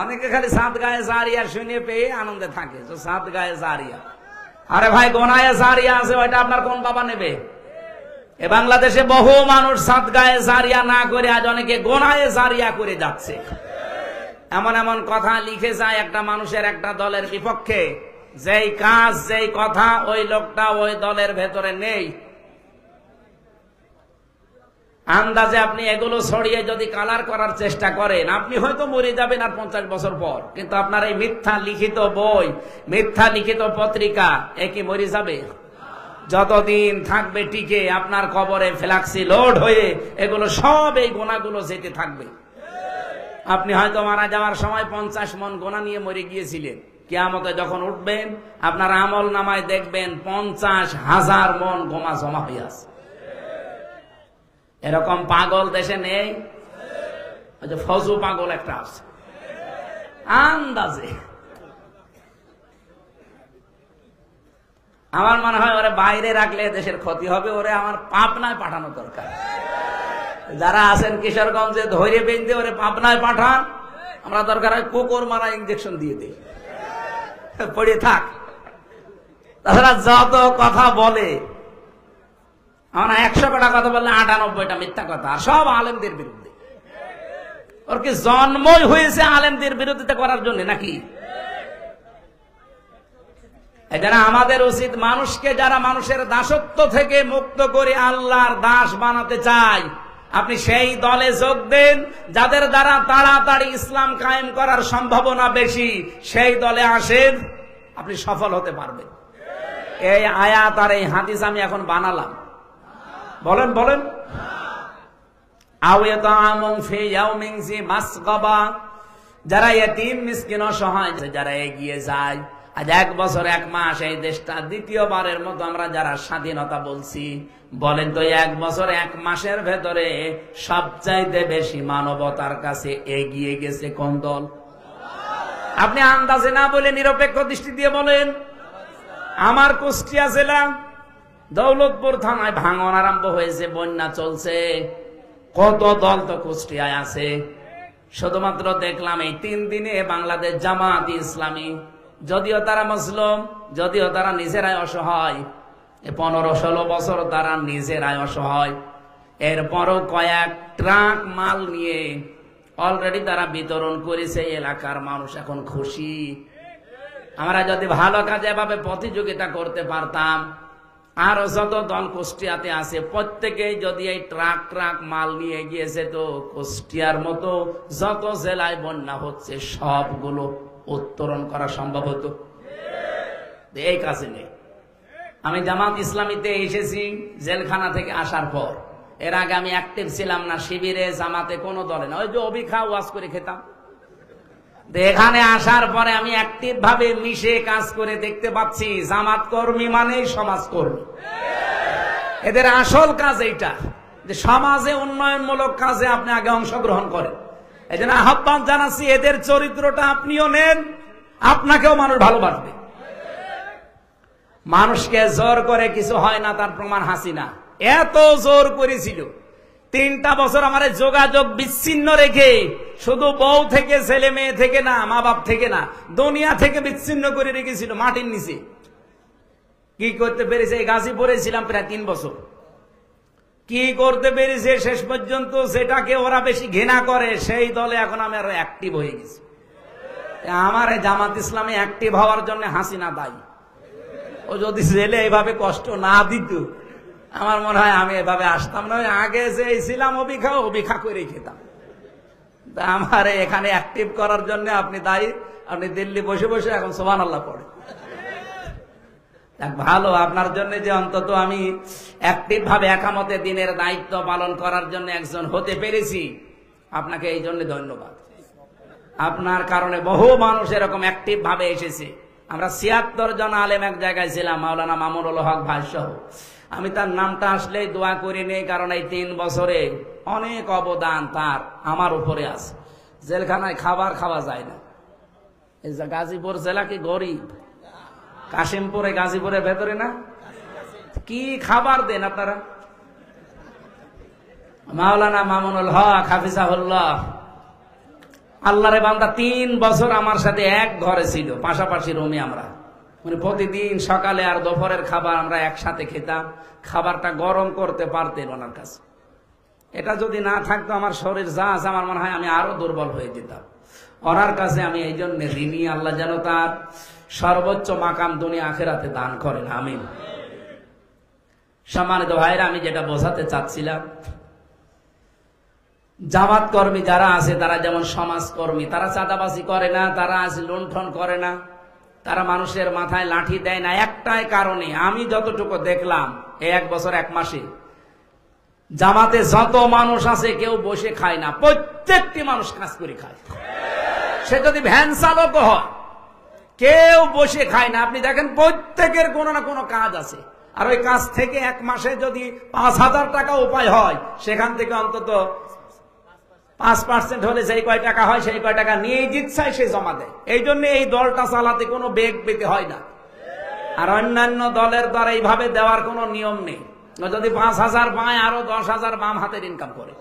অনেকে খালি সাত গায়ে জারিয়া শুনে পেয়ে আনন্দে থাকে, তো সাত গায়ে জারিয়া। আরে ভাই, গোনায়ে জারিয়া আছে, ওইটা আপনার কোন বাবা নেবে? এ বাংলাদেশে বহু মানুষ সাত গায়ে জারিয়া না করে আজ অনেকে গোনায়ে জারিয়া করে যাচ্ছে। এমন এমন কথা লিখে যায় একটা মানুষের, একটা দলের বিপক্ষে, যেই কাজ যেই কথা ওই লোকটা ওই দলের ভেতরে নেই। আন্দাজে আপনি এগুলো ছড়িয়ে যদি কালার করার চেষ্টা করেন, আপনি হয়তো মরে যাবেন আর 50 বছর পর, কিন্তু আপনার এই মিথ্যা লিখিত বই, মিথ্যা লিখিত পত্রিকা, এ কি মরে যাবে? যতদিন থাকবে টিকে আপনার কবরে ফ্ল্যাক্সি লোড হয়ে এগুলো সব এই গোনাগুলো যেতে থাকবে। আপনি হয়তো মারা যাওয়ার সময় 50 মন গোনা নিয়ে মরে গিয়েছিলেন, কিয়ামতে যখন উঠবেন আপনার আমল নামায় দেখবেন 50,000 মন গোনা জমা হয়ে আছে। এরকম পাগল দেশে নেই? ফজু পাগল একটা আছে আন্দাজে। আমার মনে হয় ওরে বাইরে রাখলে দেশের ক্ষতি হবে, ওরে আমার পাবনায় পাঠানো দরকার। যারা আছেন কিশোরগঞ্জে ধৈর্য বেঁধে ওরে পাবনায় পাঠান, আমরা দরকার হয় কুকুর মারা ইঞ্জেকশন দিয়ে দিই, পড়ে থাক। তাছাড়া যত কথা বলে, আমরা 100টা কথা বললে 98টা মিথ্যা কথা, আর সব আলেমদের বিরুদ্ধে। ওর কি জন্মই হয়েছে আলেমদের বিরোধিতা করার জন্য নাকি? এজন্য আমাদের উচিত মানুষকে, যারা মানুষের দাসত্ব থেকে মুক্ত করে আল্লাহর দাস বানাতে চায়, আপনি সেই দলে যোগ দেন যাদের দ্বারা তাড়াতাড়ি ইসলাম কায়েম করার সম্ভাবনা বেশি। সেই দলে আসেন, আপনি সফল হতে পারবেন। এই আয়াত আর এই হাদিস আমি এখন বানালাম। বলেন বলেন। যারা এতিম মিসকিন অসহায়, যারা এগিয়ে যায়, আজ 1 বছর 1 মাস এই দেশটা দ্বিতীয়বারের মতো আমরা যারা স্বাধীনতা বলছি, বলেন তো 1 বছর 1 মাসের ভেতরে সবচাইতে বেশি মানবতার কাছে এগিয়ে গেছে কোন দল? আপনি আন্দাজে না বলে নিরপেক্ষ দৃষ্টি দিয়ে বলেন। আমার কুষ্টিয়া জেলা দৌলতপুর থানায় ভাঙন আরম্ভ হয়েছে, বন্যা চলছে, কত দল তো কুষ্টিয়ায় আছে। শুধুমাত্র দেখলাম এই 3 দিনে বাংলাদেশ জামাত ইসলামী, যদিও তারা মুসলিম, যদিও তারা নিজেরাই অসহায়, 15-16 বছর তারা নিজেরাই অসহায়, এরপরও কয়েক ট্রাক মাল নিয়ে অলরেডি তারা বিতরণ করেছে। এলাকার মানুষ এখন খুশি। আমরা যদি ভালো কাজে এভাবে প্রতিযোগিতা করতে পারতাম, আর যত দল কুষ্টিয়াতে আছে প্রত্যেকেই যদি এই ট্রাক মাল নিয়ে গিয়েছে, তো কুষ্টিয়ার মতো যত জেলায় বন্যা হচ্ছে সবগুলো উত্তরণ করা সম্ভব হতো। এই কাজে নেই। আমি জামাত ইসলামীতে এসেছি জেলখানা থেকে আসার পর। এর আগে আমি অ্যাক্টিভ ছিলাম না শিবিরে, জামাতে, কোনো দলে না। ওই যে অবিখা ওয়াজ করে খেতাম। এখানে আসার পরে আমি অ্যাক্টিভ ভাবে মিশে কাজ করে দেখতে পাচ্ছি জামাত কর্মী মানে সমাজকর্মী। এদের আসল কাজ এইটা, যে সমাজে উন্নয়নমূলক কাজে আপনি আগে অংশগ্রহণ করেন। এই জন্য আহ্বান জানাচ্ছি, এদের চরিত্রটা আপনিও নেন, আপনাকেও মানুষ ভালোবাসবে। মানুষকে জোর করে কিছু হয় না, তার প্রমাণ হাসিনা। এত জোর করেছিল, 3টা বছর আমার যোগাযোগ বিচ্ছিন্ন রেখে, শুধু বউ থেকে, ছেলে মেয়ে থেকে না, মা বাপ থেকে না, দুনিয়া থেকে বিচ্ছিন্ন করে রেখেছিল মাটির নিচে। কি করতে পেরেছে? গাজীপুরে ছিলাম প্রায় 3 বছর। কি করতে পেরেছে শেষ পর্যন্ত? যেটাকে ওরা বেশি ঘৃণা করে সেই দলে এখন আমি আরো অ্যাক্টিভ হয়ে গেছি। আমার জামাত ইসলামে অ্যাক্টিভ হওয়ার জন্য হাসিনা দায়ী। ও যদি জেলে এইভাবে কষ্ট না দিত, আমার মনে হয় আমি এভাবে আসতাম না। আগে যে ছিলাম অবিখা করে খেতাম। আমার এখানে অ্যাক্টিভ করার জন্য আপনি দায়ী। আপনি দিল্লি বসে বসে এখন সুবহানাল্লাহ পড়ে। ভালো, আপনার জন্য যে অন্তত আমি অ্যাক্টিভ ভাবে একামতে দিনের দায়িত্ব পালন করার জন্য একজন হতে পেরেছি, আপনাকে এই জন্য ধন্যবাদ। আপনার কারণে বহু মানুষ এরকম অ্যাক্টিভ ভাবে এসেছে। আমরা 76 জন আলেম এক জায়গায় ছিলাম, মাওলানা মামুনুল হক ভাই সহ। আমি তার নামটা আসলেই দোয়া করি নেই, কারণ এই 3 বছরে অনেক অবদান তার আমার উপরে আছে। জেলখানায় খাবার খাওয়া যায় না। এই যে গাজীপুর জেলা কি গরিব? কাশিমপুরে, গাজীপুরের ভেতরে না, কি খাবার দেন আপনারা? মাওলানা মামুনুল হক হাফিজাহুল্লাহ, আল্লাহরে বান্দা, 3 বছর আমার সাথে এক ঘরে ছিল, পাশাপাশি রুমে। আমরা মানে প্রতিদিন সকালে আর দুপুরের খাবার আমরা একসাথে খেতাম। খাবারটা গরম করতে পারতেন ওনার কাছে। এটা যদি না থাকতো আমার শরীর যা আছে, আমার মনে হয় আমি আরো দুর্বল হয়ে যেতাম। ওনার কাছে আমি এই জন্য ঋণী। আল্লাহ যেন তার সর্বোচ্চ মাকাম দুনিয়া আখিরাতে দান করেন, আমিন। সম্মানিত ভাইরা, আমি যেটা বোঝাতে চাচ্ছিলাম, জামাত কর্মী যারা আছে তারা যেমন সমাজকর্মী, তারা চাঁদাবাজি করে না, তারা আজ লুণ্ঠন করে না, তারা মানুষের মাথায় লাঠি দেয় না একটাই কারণে, আমি যতটুকু দেখলাম এই 1 বছর 1 মাসে জামাতে যত মানুষ আছে কেউ বসে খায় না, প্রত্যেকটি মানুষ কাজ করে খায়। সে যদি ভ্যান চালক হয়, কেউ বসে খায় না। আপনি দেখেন প্রত্যেকের কোনো না কোনো কাজ আছে। আর ওই কাজ থেকে 1 মাসে যদি 5,000 টাকা উপায় হয়, সেখান থেকে অন্তত 5% হলে যেই কয় টাকা হয় সেই কয় টাকা নিয়ে জিতছায় সে জমা দেয়। এই জন্য এই দলটা চালাতে কোনো বেগ পেতে হয় না। আর অন্যান্য দলের দ্বারা এইভাবে দেওয়ার কোনো নিয়ম নেই। যদি 5,000 পায়, আরো 10,000 বাম হাতের ইনকাম করে।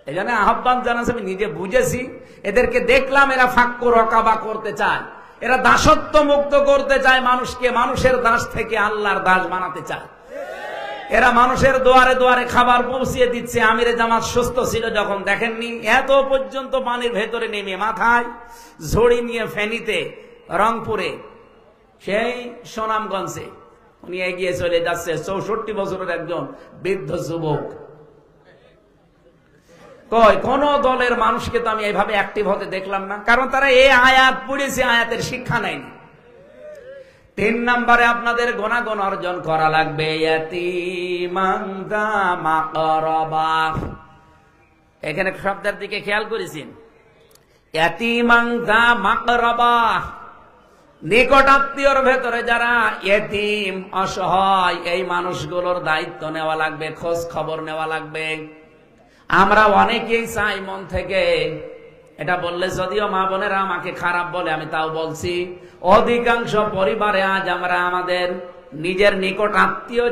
এই জন্য আহ্বান জানাচ্ছি, আমি নিজে বুঝেছি, এদেরকে দেখলাম এরা ফাক্কু রকাবা করতে চায়, এরা দাসত্ব মুক্ত করতে চায় মানুষকে, মানুষের দাস থেকে আল্লাহর দাস বানাতে চায়। এরা মানুষের দুয়ারে দুয়ারে খাবার পৌঁছিয়ে দিচ্ছে। আমিরে জামাত সুস্থ ছিল যখন, দেখেননি এত পর্যন্ত পানির ভেতরে নেমে মাথায় ঝড়ি নিয়ে ফেনীতে, রংপুরে, সেই সুনামগঞ্জে উনি এগিয়ে চলে যাচ্ছে। 64 বছরের একজন বৃদ্ধ যুবক। কোন দলের মানুষকে তো আমি এইভাবে অ্যাক্টিভ হতে দেখলাম না, কারণ তারা এই আয়াত পড়েছে, আয়াতের শিক্ষা নেয়নি। 3 নম্বরে আপনাদের গুণাগুণ অর্জন করা লাগবে। এখানে শব্দের দিকে খেয়াল করেছেন, নিকট আত্মীয়র ভেতরে যারা এতিম অসহায়, এই মানুষগুলোর দায়িত্ব নেওয়া লাগবে, খোঁজ খবর নেওয়া লাগবে। আমরা অনেকেই চাই মন থেকে, এটা বললে যদিও মা বোনেরা আমাকে খারাপ বলে, আমি তাও বলছি, অধিকাংশ পরিবারে আজ আমরা আমাদের নিজের নিকট আত্মীয়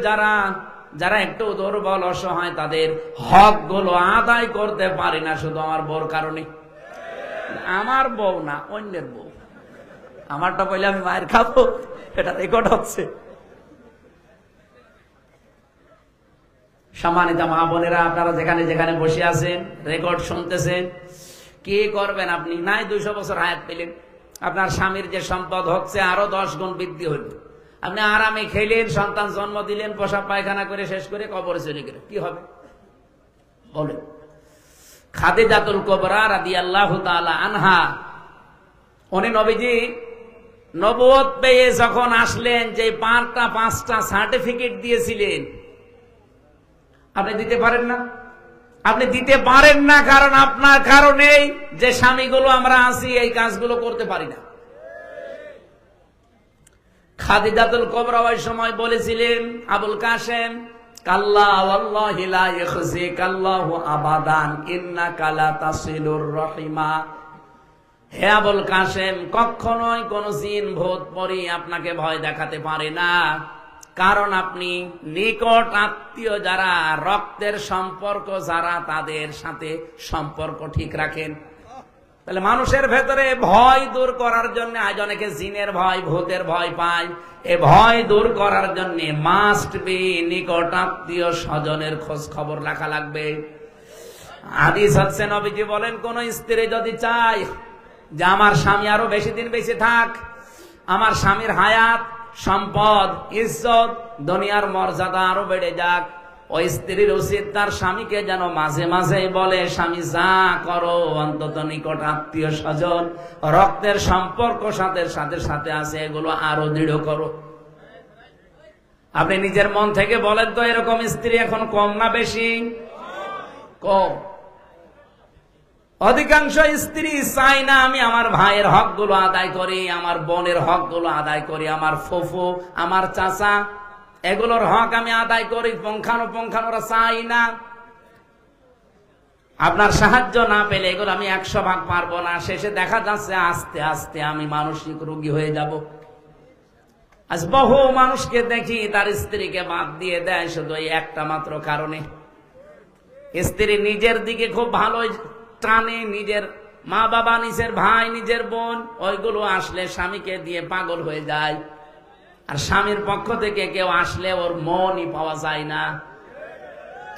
যারা একটু দুর্বল অসহায়, তাদের হক গুলো আদায় করতে পারি না, শুধু আমার বউর কারণে। আমার বউ না, অন্যের বউ। আমারটা বললে আমি মায়ের খাবো, এটা রেকর্ড হচ্ছে। সম্মানিত মা বোনেরা, আপনারা যেখানে যেখানে বসে আছেন, রেকর্ড শুনতেছেন, কি করবেন আপনি? নাই 200 বছর হায়াত পেলেন, আপনার স্বামীর যে সম্পদ হচ্ছে আরো 10 গুণ বৃদ্ধি হইল। আপনি আরামে খেলেন, সন্তান জন্ম দিলেন, পোশাক পায়খানা করে শেষ করে কবরে চলে গেলেন, কি হবে বলেন? খাদিজাতুল কুবরা রাদিয়াল্লাহু তাআলা আনহা, উনি নবীজি নবুয়ত পেয়ে যখন আসলেন, যে 5টা সার্টিফিকেট দিয়েছিলেন, আপনি দিতে পারেন না। আপনি দিতে পারেন না কারণ আপনার কারণেই যে স্বামীগুলো আমরা আছি এই কাজগুলো করতে পারি না। খাদিজাতুল কুবরা ওই সময় বলেছিলেন, আবুল কাসেম, কাল্লা ওয়াল্লাহি লা ইয়াখজিকাল্লাহু আবাদান ইন্নাকা লা তাসিলুর রহিমা। হে আবুল কাসেম, কখনোই কোন জিন ভূত পরি আপনাকে ভয় দেখাতে পারে না, কারণ আপনি নিকট আত্মীয় যারা, রক্তের সম্পর্ক যারা, তাদের সাথে সম্পর্ক ঠিক রাখেন। তাহলে মানুষের ভেতরে ভয় দূর করার জন্য, আজ অনেকে জিনের ভয়, ভূতের ভয় পায়, এ ভয় দূর করার জন্য মাস্ট বি নিকট আত্মীয় স্বজনের খোঁজ খবর রাখা লাগবে। হাদিস হচ্ছে, নবীজি বলেন, কোন স্ত্রী যদি চায় যে আমার স্বামী আরো বেশি দিন বেঁচে থাক, আমার স্বামীর হায়াত, সম্পদ, ইজ্জত, দুনিয়ার মর্যাদা আরো বেড়ে যাক, ওই স্ত্রীর উচিত তার স্বামীকে যেন মাঝে মাঝে বলে, স্বামী যা করো অন্তত নিকট আত্মীয় স্বজন, রক্তের সম্পর্ক সাথে সাথে আছে, এগুলো আরো দৃঢ় করো। আপনি নিজের মন থেকে বলেন তো, এরকম স্ত্রী এখন কম না বেশি? কম। অধিকাংশ স্ত্রী চাই না আমি আমার ভাইয়ের হক গুলো আদায় করি, আমার বোনের হক গুলো আদায় করি, আমার ফুফু, আমার চাচা, এগুলোর হক আমি আদায় করি, পুঙ্খানুপুঙ্খান ওরা চাই না। আপনার সাহায্য না পেলে এগুলো আমি 100 ভাগ পারবো না। শেষে দেখা যাচ্ছে আস্তে আস্তে আমি মানসিক রোগী হয়ে যাব। আজ বহু মানুষকে দেখি তার স্ত্রীকে বাদ দিয়ে দেয় শুধু এই একটা মাত্র কারণে। স্ত্রী নিজের দিকে খুব ভালো টানে, নিজের মা বাবা, নিজের ভাই, নিজের বোন, ওইগুলো আসলে স্বামীকে দিয়ে পাগল হয়ে যায়। আর স্বামীর পক্ষ থেকে কেউ আসলে ওর মনই পাওয়া যায় না।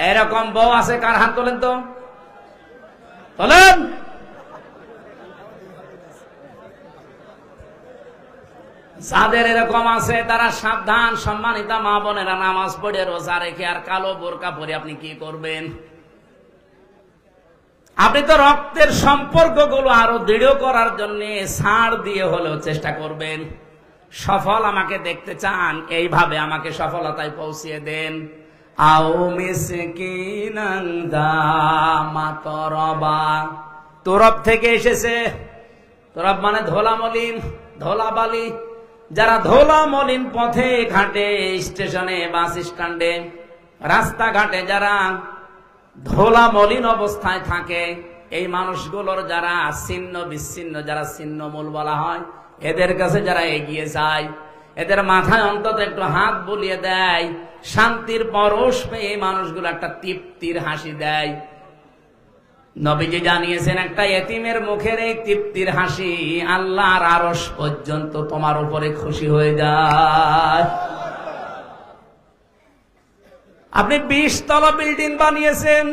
এরকম বউ আছে কার? হাত তোলেন তো, তোলেন। যাদের এরকম আছে তারা সাবধান। সম্মানিতা মা বোনেরা, নামাজ পড়ে রোজা রেখে আর কালো বোরকা পরে আপনি কি করবেন? আপনি তো রক্তের সম্পর্কগুলো আরো দৃঢ় করার জন্য ছাড় দিয়ে হলেও চেষ্টা করবেন। সফল আমাকে দেখতে চান, এইভাবে আমাকে সফলতায় পৌঁছিয়ে দেন। আও মিসকিনান দা মাতরবা, তোরব থেকে এসেছে। তোরব মানে ধোলা মলিন, ধোলা বালি। যারা ধোলা মলিন পথে ঘাটে, স্টেশনে, বাস স্ট্যান্ডে, রাস্তাঘাটে যারা ধোলা মলিন অবস্থায় থাকে, এই মানুষগুলোর যারা ছিন্ন বিচ্ছিন্ন, যারা ছিন্নমূল বলা হয়, এদের কাছে যারা এগিয়ে যায়, এদের মাথায় অন্তত একটু হাত বুলিয়ে দেয়, শান্তির পরশ পেয়ে এই মানুষগুলো একটা তৃপ্তির হাসি দেয়। নবীজি জানিয়েছেন, একটা এতিমের মুখের এই তৃপ্তির হাসি আল্লাহর আরশ পর্যন্ত তোমার উপরে খুশি হয়ে যায়। আপনি 20 তলা বিল্ডিং বানিয়েছেন,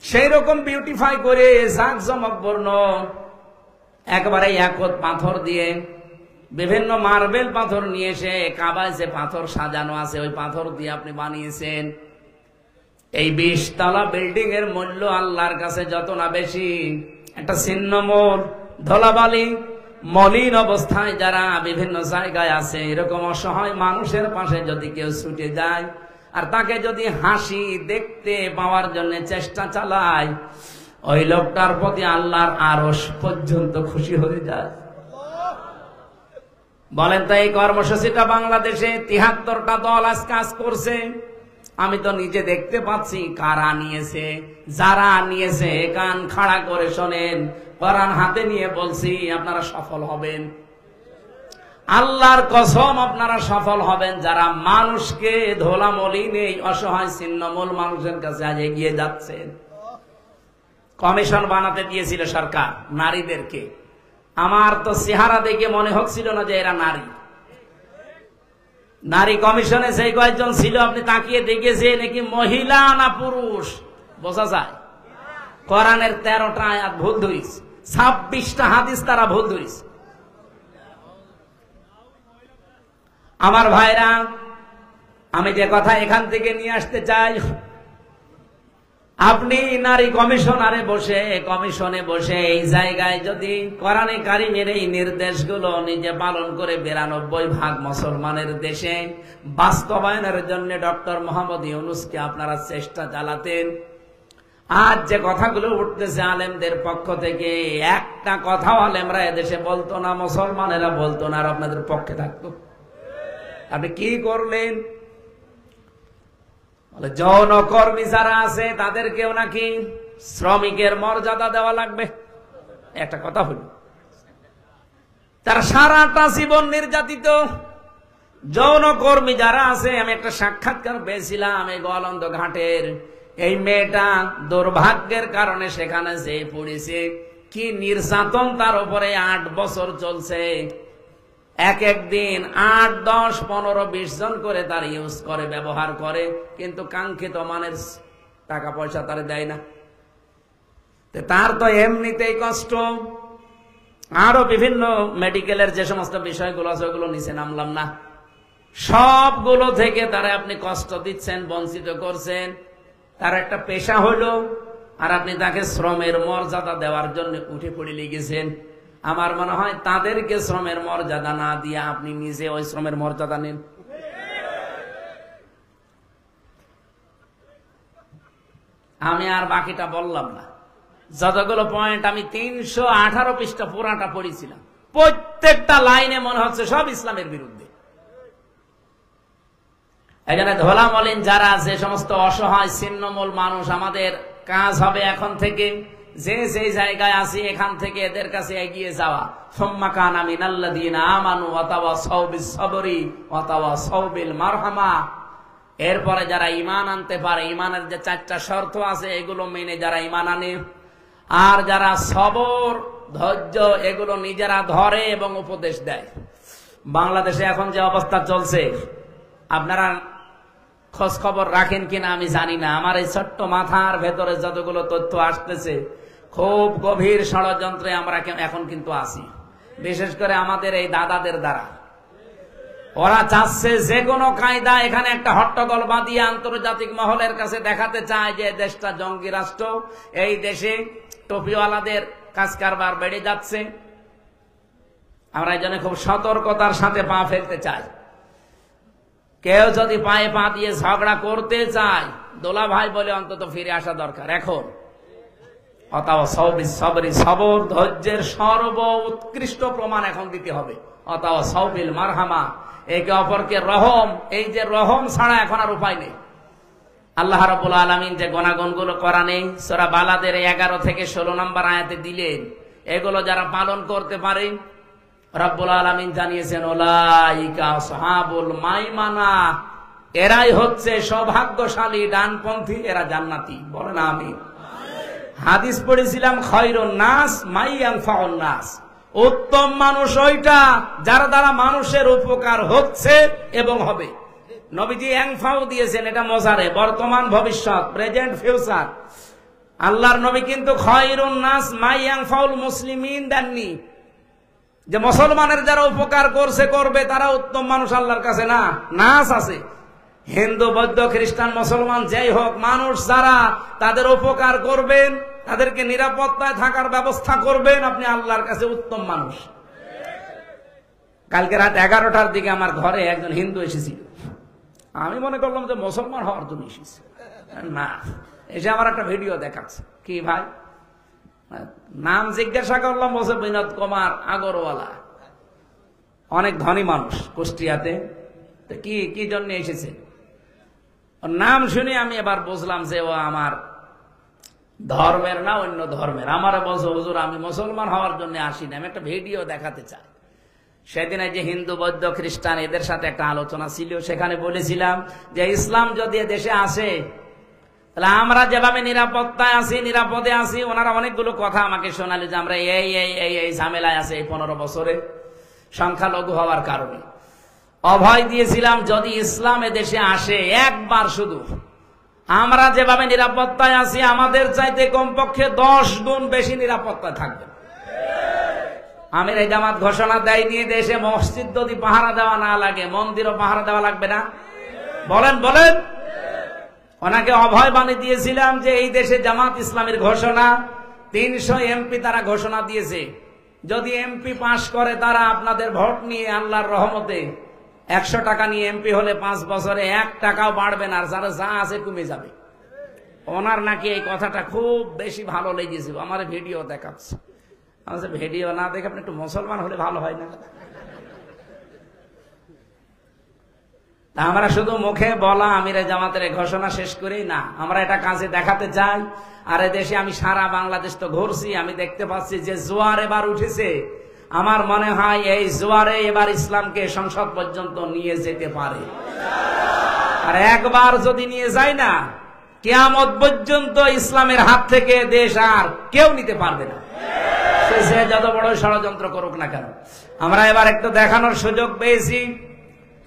সেই রকম বিউটিফাই করে জাঁকজমকপূর্ণ একবারে একত পাথর দিয়ে, বিভিন্ন মার্বেল পাথর নিয়ে এসে কাবায় যে পাথর সাজানো আছে ওই পাথর দিয়ে আপনি বানিয়েছেন। এই 20 তলা বিল্ডিং এর মূল্য আল্লাহর কাছে যত না বেশি, একটা ছিন্নমূল ধলাবালি মলিন অবস্থায় যারা বিভিন্ন জায়গায় আছে, এরকম অসহায় মানুষের পাশে যদি কেউ ছুটে যায় আর তাকে যদি হাসি দেখতে পাওয়ার জন্য চেষ্টা চালায়, ওই লোকটার প্রতি আল্লাহর আরশ পর্যন্ত খুশি হয়ে যায়। বলেন তো, এই কর্মসূচিটা বাংলাদেশে 73টা দল আজ কাজ করছে। আমি তো নিজে দেখতে পাচ্ছি কারা নিয়েছে। যারা নিয়েছে কান খাড়া করে শোনেন, কোরআন হাতে নিয়ে বলছি আপনারা সফল হবেন। আল্লাহর কসম আপনারা সফল হবেন, যারা মানুষকে ধোলা মলিন এই অসহায় ছিন্নমূল মানুষের কাছে আজ এগিয়ে যাচ্ছেন। কমিশন বানাতে দিয়েছিল সরকার নারীদেরকে। আমার তো চেহারা দেখে মনে হচ্ছিল না যে এরা নারী। নারী কমিশনে সেই কয়েকজন ছিল, আপনি তাকিয়ে দেখেছে নাকি মহিলা না পুরুষ বোঝা যায়। কোরআনের 13টা আয়াত ভুল ধরিস, 26টা হাদিস তারা ভুল ধরিস। আমার ভাইরা, আমি যে কথা এখান থেকে নিয়ে আসতে চাই, আপনি নারী কমিশনারে বসে, কমিশনে বসে এই জায়গায় যদি কোরআনে কারিমের এই নির্দেশগুলো নিজে পালন করে 92% মুসলমানের দেশে বাস্তবায়নের জন্য ডক্টর মোহাম্মদ ইউনূসকে আপনারা চেষ্টা চালাতেন, আজ যে কথাগুলো উঠতেছে আলেমদের পক্ষ থেকে, একটা কথাও আলেমরা এদেশে বলতো না, মুসলমানেরা বলতো না, আর আপনাদের পক্ষে থাকতো। আপনি কি করলেন? যৌন কর্মী যারা আছে তাদেরকেও নাকি শ্রমিকের মর্যাদা দেওয়া লাগবে। একটা কথা হলো, তারা সারাটা জীবন নির্যাতিত। যৌন কর্মী যারা আছে, আমি একটা সাক্ষাৎকার পেয়েছিলাম এই গোয়ালন্দ ঘাটের। এই মেয়েটা দুর্ভাগ্যের কারণে সেখানে যে পড়েছে, কি নির্যাতন তার উপরে 8 বছর চলছে। এক দিন 8, 10, 15, 20 জন করে তার ইউজ করে, ব্যবহার করে, কিন্তু কাঙ্ক্ষিত মানের টাকা পয়সা তার দেয় না। তার তো এমনিতেই কষ্ট, আরো বিভিন্ন মেডিকেলের যে সমস্ত বিষয়গুলো আছে ওগুলো নিচে নামলাম না, সবগুলো থেকে তারা আপনি কষ্ট দিচ্ছেন, বঞ্চিত করছেন। তার একটা পেশা হলো, আর আপনি তাকে শ্রমের মর্যাদা দেওয়ার জন্য উঠে পড়ে লেগেছেন। আমার মনে হয় তাদেরকে শ্রমের মর্যাদা না দিয়ে আপনি নিজে ওই শ্রমের মর্যাদা নেন। আমি আর বাকিটা বললাম না। যতগুলো পয়েন্ট আমি 318 পৃষ্ঠা পুরাটা পড়েছিলাম, প্রত্যেকটা লাইনে মনে হচ্ছে সব ইসলামের বিরুদ্ধে। এখানে ধোলা মলিন যারা, যে সমস্ত অসহায় ছিন্নমূল মানুষ, আমাদের কাজ হবে এখন থেকে যে যেই জায়গায় আছি এখান থেকে এদের কাছে এগিয়ে যাওয়া। সুম্মা কানা মিনাল্লাযীনা আমানু ওয়া তাওয়াসাউ বিস-সাবরি ওয়া তাওয়াসাউ বিল মারহামা। এরপরে যারা ঈমান আনতে পারে, ঈমানের যে 4টা শর্ত আছে এগুলো মেনে যারা ঈমান আনে, আর যারা সবর, ধৈর্য এগুলো নিজেরা ধরে এবং উপদেশ দেয়। বাংলাদেশে এখন যে অবস্থা চলছে, আপনারা খোঁজ খবর রাখেন কিনা আমি জানি না। আমার এই ছোট্ট মাথার ভেতরে যতগুলো তথ্য আসতেছে, খুব গভীর ষড়যন্ত্রে আমরা এখন কিন্তু আছি, বিশেষ করে আমাদের এই দাদাদের দ্বারা। ওরা চাচ্ছে যে কোনো কায়দা এখানে একটা হট্টগোল বাঁধিয়ে আন্তর্জাতিক মহলের কাছে দেখাতে চায় যে দেশটা জঙ্গি রাষ্ট্র, এই দেশে টুপিওয়ালাদের কাজ কারবার বেড়ে যাচ্ছে। আমরা এই জন্য খুব সতর্কতার সাথে পা ফেলতে চাই। কেউ যদি পায়ে পা দিয়ে ঝগড়া করতে চায়, দোলা ভাই বলে অন্তত ফিরে আসা দরকার এখন। অতাও সবরি, সবর ধৈর্যের সর্ব উৎকৃষ্ট প্রমাণ এখন দিতে হবে। অতাও সবিল মারহামা, একে অপরকে রহম, এই যে রহম ছাড়া এখন আর উপায় নেই। আল্লাহ রাব্বুল আলামিন যে গুণাগুণগুলো কোরআনে সূরা বালাদের 11 থেকে 16 নম্বর আয়াতে দিলেন, এগুলো যারা পালন করতে পারে রব্বুল আলামিন জানিয়েছেন উলাইকা আসহাবুল মাইমানা, এরাই হচ্ছে সৌভাগ্যশালী ডানপন্থী, এরা জান্নাতি। বলেন আমিন। হাদিস পড়েছিলাম খায়রুন নাস মাইয়ানফাউন নাস, উত্তম মানুষ ওইটা যার দ্বারা মানুষের উপকার হচ্ছে এবং হবে। নবীজি এনফাউ দিয়েছেন, এটা মজারে, বর্তমান ভবিষ্যৎ, প্রেজেন্ট ফিউচার। আল্লাহর নবী কিন্তু খায়রুন নাস মাইয়ানফাউল মুসলিমিন দেননি, যে মুসলমানের যারা উপকার করছে করবে তারা উত্তম মানুষ আল্লাহর কাছে না। নাস আছে, হিন্দু বৌদ্ধ খ্রিস্টান মুসলমান যেই হোক, মানুষ যারা তাদের উপকার করবেন, তাদেরকে নিরাপত্তায় থাকার ব্যবস্থা করবেন, আপনি আল্লাহর কাছে উত্তম মানুষ। কালকে রাত 11টার দিকে আমার ঘরে একজন হিন্দু এসেছিল। আমি মনে করলাম যে মুসলমান হওয়ার জন্য এসেছে, না, এসে আমার একটা ভিডিও দেখাচ্ছে। কি ভাই নাম জিজ্ঞাসা করলাম, বলছে বিনোদ কুমার আগরওয়ালা, অনেক ধনী মানুষ কুষ্টিয়াতে। তো কি জন্য এসেছে? নাম শুনে আমি এবার বুঝলাম যে ও আমার ধর্মের না, অন্য ধর্মের। আমার বলছে হুজুর আমি মুসলমান হওয়ার জন্য আসিনি, আমি একটা ভিডিও দেখাতে চাই। সেদিন যে হিন্দু বৌদ্ধ খ্রিস্টান এদের সাথে একটা আলোচনা ছিল, সেখানে বলেছিলাম যে ইসলাম যদি দেশে আসে তাহলে আমরা যেভাবে নিরাপত্তায় আছি, নিরাপদে আছি, ওনারা অনেকগুলো কথা আমাকে শোনালে যে আমরা এই ঝামেলায় আছে এই 15 বছরে সংখ্যালঘু হওয়ার কারণে। অভয় দিয়েছিলাম যদি ইসলাম দেশে আসে একবার, শুধু আমরা যেভাবে নিরাপত্তায় আছি আমাদের চাইতে কমপক্ষে 10 গুণ বেশি নিরাপত্তায় থাকবে। আমির জামাত ঘোষণা দেয়নি দেশে মসজিদ যদি পাহারা দেওয়া না লাগে, মন্দিরও পাহারা দেওয়া লাগবে না? বলেন বলেন। ওনাকে অভয় বাণী দিয়েছিলাম যে এই দেশে জামাত ইসলামের ঘোষণা, 300 এমপি তারা ঘোষণা দিয়েছে, যদি এমপি পাশ করে তারা আপনাদের ভোট নিয়ে আল্লাহর রহমতে 100 টাকা নিয়ে এমপি হলে 5 বছরে 1 টাকাও বাড়বে না, আর যারা যা আছে কমে যাবে। ওনার নাকি এই কথাটা খুব বেশি ভালো লেগেছিল, আমার ভিডিও দেখাচ্ছে। আমাদের ভিডিও না দেখে আপনি একটু মুসলমান হলে ভালো হয় না? আমরা শুধু মুখে বলা আমিরে জামাতের ঘোষণা শেষ করেই না, আমরা এটা কাজে দেখাতে চাই। আর দেশে আমি সারা বাংলাদেশ তো ঘুরছি, আমি দেখতে পাচ্ছি যে জোয়ার এবার উঠেছে। আমার মনে হয় এই জোয়ারে এবার ইসলামকে সংসদ পর্যন্ত নিয়ে যেতে পারে। আর একবার যদি নিয়ে যায় না, কিয়ামত পর্যন্ত ইসলামের হাত থেকে দেশ আর কেউ নিতে পারবে না, সে যত বড় ষড়যন্ত্র করুক না কেন। আমরা এবার একটু দেখানোর সুযোগ পেয়েছি,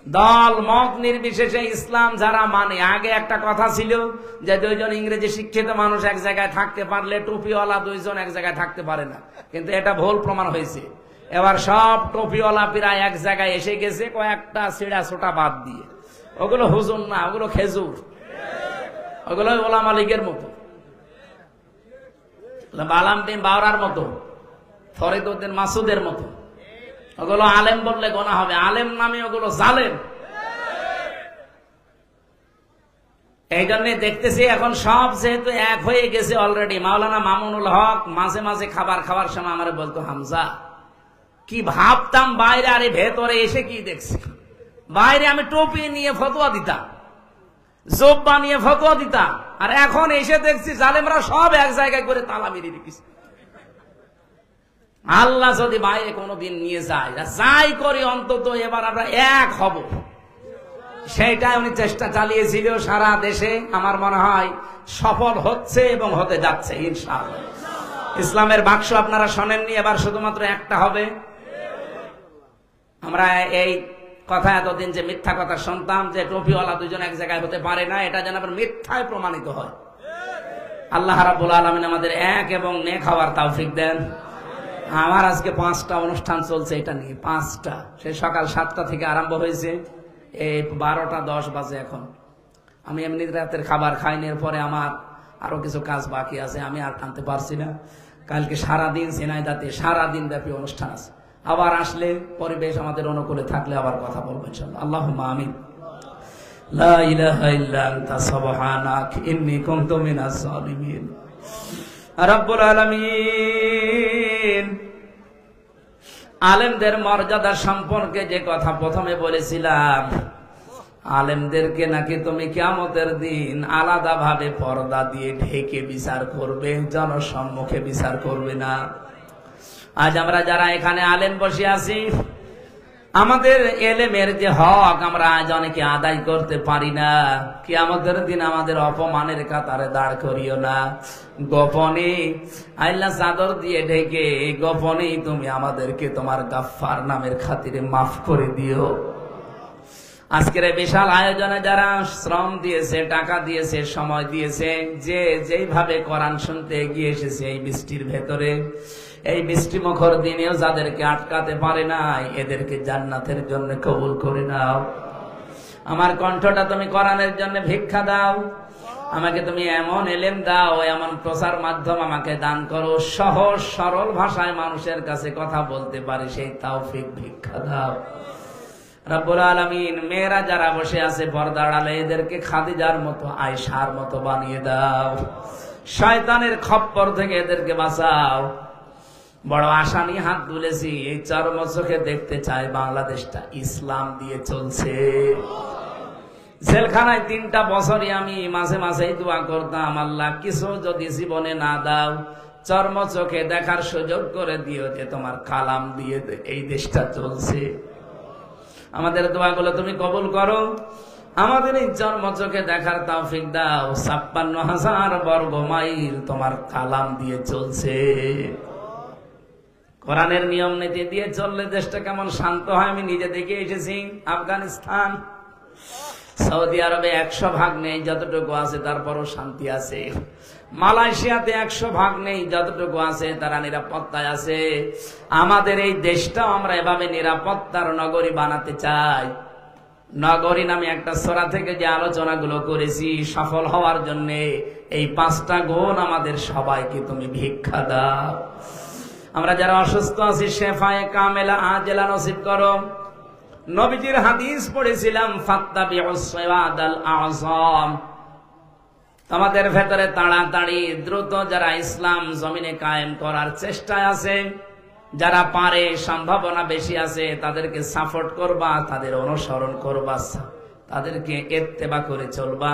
দল মত নির্বিশেষে ইসলাম যারা মানে। আগে একটা কথা ছিল যে 2 জন ইংরেজি শিক্ষিত মানুষ এক জায়গায় থাকতে পারলে টুপিওয়ালা 2 জন এক জায়গায় থাকতে পারে না, কিন্তু এটা ভুল প্রমাণ হয়েছে। এবার সব টুপিওয়ালা প্রায় এক জায়গায় এসে গেছে, কয়েকটা ছিঁড়া ছোটা বাদ দিয়ে। ওগুলো হুজুর না, ওগুলো খেজুর, ওগুলো ওলামা লীগের মতো, বালাম বিন বাওরার মতো, ফরিদ উদ্দিন মাসুদের মতো। ওগুলো আলেম বললে গোনা হবে, আলেম নামে ওগুলো জালেম। এই জন্য দেখতেছি এখন সব যেহেতু এক হয়ে গেছে অলরেডি। মাওলানা মামুনুল হক মাঝে মাঝে খাবার খাওয়ার সময় আমার বলতো, হামজা কি ভাবতাম বাইরে, আরে ভেতরে এসে কি দেখছি। বাইরে আমি টুপি নিয়ে ফতোয়া দিতাম, জোব্বা নিয়ে ফতোয়া দিতাম, আর এখন এসে দেখছি জালেমরা সব এক জায়গায় করে তালা মেরে রেখেছে। আল্লাহ যদি বাইরে কোনোদিন নিয়ে যায়, যাই করি অন্তত এবার আমরা এক হব, সেইটাই উনি চেষ্টা চালিয়েছিল সারা দেশে। আমার মনে হয় সফল হচ্ছে এবং হতে যাচ্ছে ইনশাআল্লাহ। ইসলামের বাক্স আপনারা শোনেননি, এবার শুধুমাত্র একটা হবে। আমরা এই কথা এতদিন যে মিথ্যা কথা শুনতাম যে টুপিওয়ালা 2 জন এক জায়গায় হতে পারে না, এটা যেন আবার মিথ্যায় প্রমাণিত হয়। আল্লাহ রাব্বুল আলামিন আমাদের এক এবং নেক হওয়ার তৌফিক দেন। আমার আজকে 5টা অনুষ্ঠান চলছে এটা নিয়ে, 5টা, সে সকাল 7টা থেকে আরম্ভ হয়েছে, এই 12টা 10 বাজে এখন। আমি এমনি রাতের খাবার খাইনি, এরপরে আমার আরো কিছু কাজ বাকি আছে, আমি আর টানতে পারছি না। কালকে সারাদিন ঝিনাইদহে সারাদিন ব্যাপী অনুষ্ঠান আছে। আবার আসলে পরিবেশ আমাদের অনুকূলে থাকলে আবার কথা বলবো ইনশাআল্লাহ। আল্লাহুম্মা আমিন। লা ইলাহা ইল্লা আনতা সুবহানাক ইন্নী কুনতু মিনাজ জালিমিন। রব্বুল আলামিন, আলেমদের মর্যাদা সম্পর্কে যে কথা প্রথমে বলেছিলাম, আলেমদেরকে নাকি তুমি কিয়ামতের দিন আলাদা ভাবে পর্দা দিয়ে ঢেকে বিচার করবে, জনসম্মুখে বিচার করবে না। আজ আমরা যারা এখানে আলেম বসে আছি, আমাদের এলেমের যে হক আমরা আজ অনেকে আদায় করতে পারি না। কিয়ামতের দিন আমাদের অপমানের কাতারে দাঁড় করিও না। গোপনে আল্লাহ চাদর দিয়ে ঢেকে গোপনেই তুমি আমাদেরকে তোমার গাফফার নামের খাতিরে মাফ করে দিও। আজকের এই বিশাল আয়োজনে যারা শ্রম দিয়েছে, টাকা দিয়েছে, সময় দিয়েছে, যে যেইভাবে কোরআন শুনতে এগিয়ে এসেছে এই বৃষ্টির ভেতরে, এই বৃষ্টি মুখর দিনেও যাদেরকে আটকাতে পারে নাই, এদেরকে জান্নাতের জন্য কবুল করে নাও। আমার কণ্ঠটা তুমি কোরআনের জন্য ভিক্ষা দাও। আমাকে তুমি এমন এলেম দাও, এমন প্রচার মাধ্যম আমাকে দান করো, সহজ সরল ভাষায় মানুষের কাছে কথা বলতে পারি, সেই তৌফিক ভিক্ষা দাও। রব্বুল আলামিন, মেয়েরা যারা বসে আছে পর্দার আড়ালে, এদেরকে খাদিজার মতো, আয়েশার মতো বানিয়ে দাও। শয়তানের খপ্পর থেকে এদেরকে বাঁচাও। বড় আশা নিয়ে হাত তুলেছি, এই চর্মচোখে দেখতে চাই বাংলাদেশটা ইসলাম দিয়ে চলছে। জেলখানায় 3টা বছরই আমি মাঝে মাঝেই দোয়া করতাম, আল্লাহ কিছু যদি জীবনে না দাও, চর্মচোখে দেখার সুযোগ করে দিও যে তোমার কালাম দিয়ে এই দেশটা চলছে। আমাদের দোয়াগুলো তুমি কবুল করো। আমাদের এই চর্মচোখে দেখার তৌফিক দাও। 56,000 বর্গ মাইল তোমার কালাম দিয়ে চলছে। কোরআনের নিয়ম নীতি দিয়ে চললে দেশটা কেমন শান্ত হয় আমি নিজে দেখে এসেছি। আফগানিস্তান, সৌদি আরবে 100 ভাগ নেই, যতটুকু আছে তারপরও শান্তি আছে। মালয়েশিয়াতে 100 ভাগ নেই, যতটুকু আছে তারা নিরাপত্তায় আছে। আমাদের এই দেশটাও আমরা এভাবে নিরাপত্তার নগরী বানাতে চাই। নগরী নামে একটা সূরা থেকে যে আলোচনাগুলো করেছি, সফল হওয়ার জন্য এই 5টা গুণ আমাদের সবাইকে তুমি ভিক্ষা দাও। আমরা যারা অসুস্থ আছি, শেফায়ে কামেলা আজেলা নসিব করো। নবীজির হাদিস পড়েছিলাম, ফাত্তাবিউস সিরাতাল আযম। আমাদের ভেতরে তাড়াতাড়ি দ্রুত যারা ইসলাম জমিনে কায়েম করার চেষ্টায় আছে, যারা পারে, সম্ভাবনা বেশি আছে, তাদেরকে সাপোর্ট করবা, তাদের অনুসরণ করবা, তাদেরকে ইত্তেবা করে চলবা।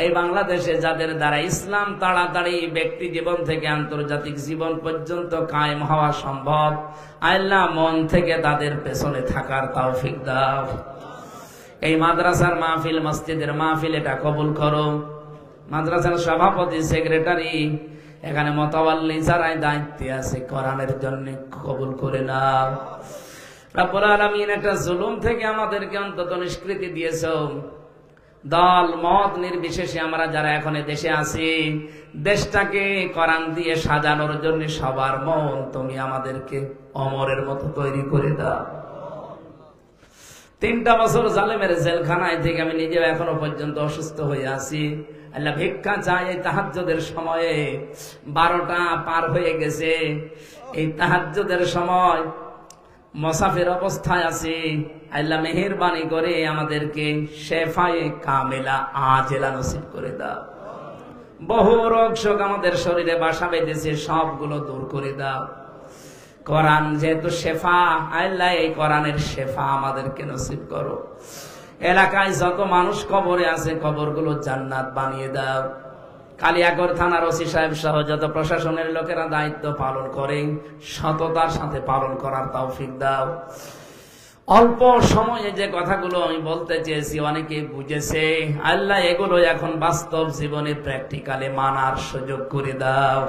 এই বাংলাদেশে যাদের দ্বারা ইসলাম তাড়াতাড়ি ব্যক্তি জীবন থেকে আন্তর্জাতিক জীবন পর্যন্ত কায়েম হওয়া সম্ভব, আল্লাহ মন থেকে তাদের পেছনে থাকার তৌফিক দাও। এই মাদ্রাসার মাহফিল, মসজিদের মাহফিল, এটা কবুল করো। মাদ্রাসার সভাপতি, সেক্রেটারি, এখানে মোতাওয়াল্লি যারাই দায়িত্বে আছে, কোরআনের জন্য কবুল করে নাও। রব্বুল আলামিন, একটা জুলুম থেকে আমাদেরকে অন্তত নিষ্কৃতি দিয়েছো। দল মত নির্বিশেষে আমরা যারা এখন দেশে আছি, দেশটাকে কোরআন দিয়ে সাজানোর জন্য সবার মন তুমি আমাদেরকে অমরের মতো তৈরি করে দাও। 3টা বছর জালেমের জেলখানায় থেকে আমি নিজেও এখনো পর্যন্ত অসুস্থ হয়ে আছি। আল্লাহ ভিক্ষা চাই, এই তাহাজ্জুদের সময়ে 12টা পার হয়ে গেছে। এই তাহাজ্জুদের সময় মুসাফির অবস্থায় আছি। আল্লাহ মেহেরবানি করে আমাদেরকে শেফায়ে কামেলা আজেলা নসিব করে দাও। বহু রোগ শোক আমাদের শরীরে বাসা বেঁধেছে, সবগুলো দূর করে দাও। কোরআন যেহেতু শেফা, আল্লাহ এই কোরআনের শেফা আমাদেরকে নসিব করো। এলাকায় যত মানুষ কবরে আছে, কবরগুলো জান্নাত বানিয়ে দাও। কালিয়াকৈর থানার ওসি সাহেব সহ যত প্রশাসনের লোকেরা দায়িত্ব পালন করেন, সততার সাথে পালন করার তৌফিক দাও। অল্প সময়ে যে কথাগুলো আমি বলতে চেয়েছি অনেকে বুঝেছে, আল্লাহ এগুলো এখন বাস্তব জীবনে প্র্যাকটিক্যালে মানার সুযোগ করে দাও।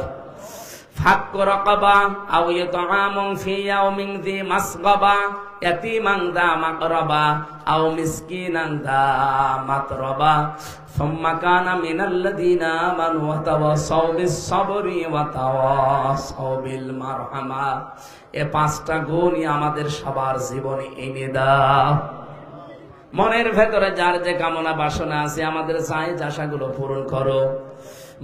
ফাক্ক রাকাবা আও ইতআমুন ফি ইয়াউমিন যি মাসগাবা ইয়াতীমান যা মাকরাবা আও মিসকিনান যা মাতরাবা সুম্মা কানা মিনাল্লাযিনা আমানু ওয়া তাওয়াসাউ বিস-সাবরি ওয়া তাওয়াসাউ বিল মারহামা। এই 5টা গুণই আমাদের সবার জীবনে এনে দাও। মনের ভেতরে যার যে কামনা বাসনা আছে, আমাদের চাই আশাগুলো পূরণ করো।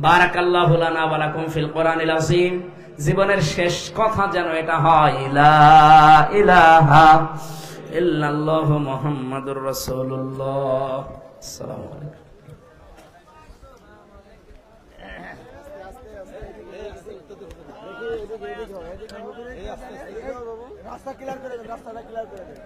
বারাকাল্লাহু লানা ওয়া লাকুম ফিল কোরআনিল আযীম। জীবনের শেষ কথা যেন এটা হয়, লা ইলাহা ইল্লাল্লাহু মুহাম্মাদুর রাসূলুল্লাহ। আসসালামু আলাইকুম। রাস্তা ক্লিয়ার করে দেন, রাস্তাটা ক্লিয়ার করে দেন।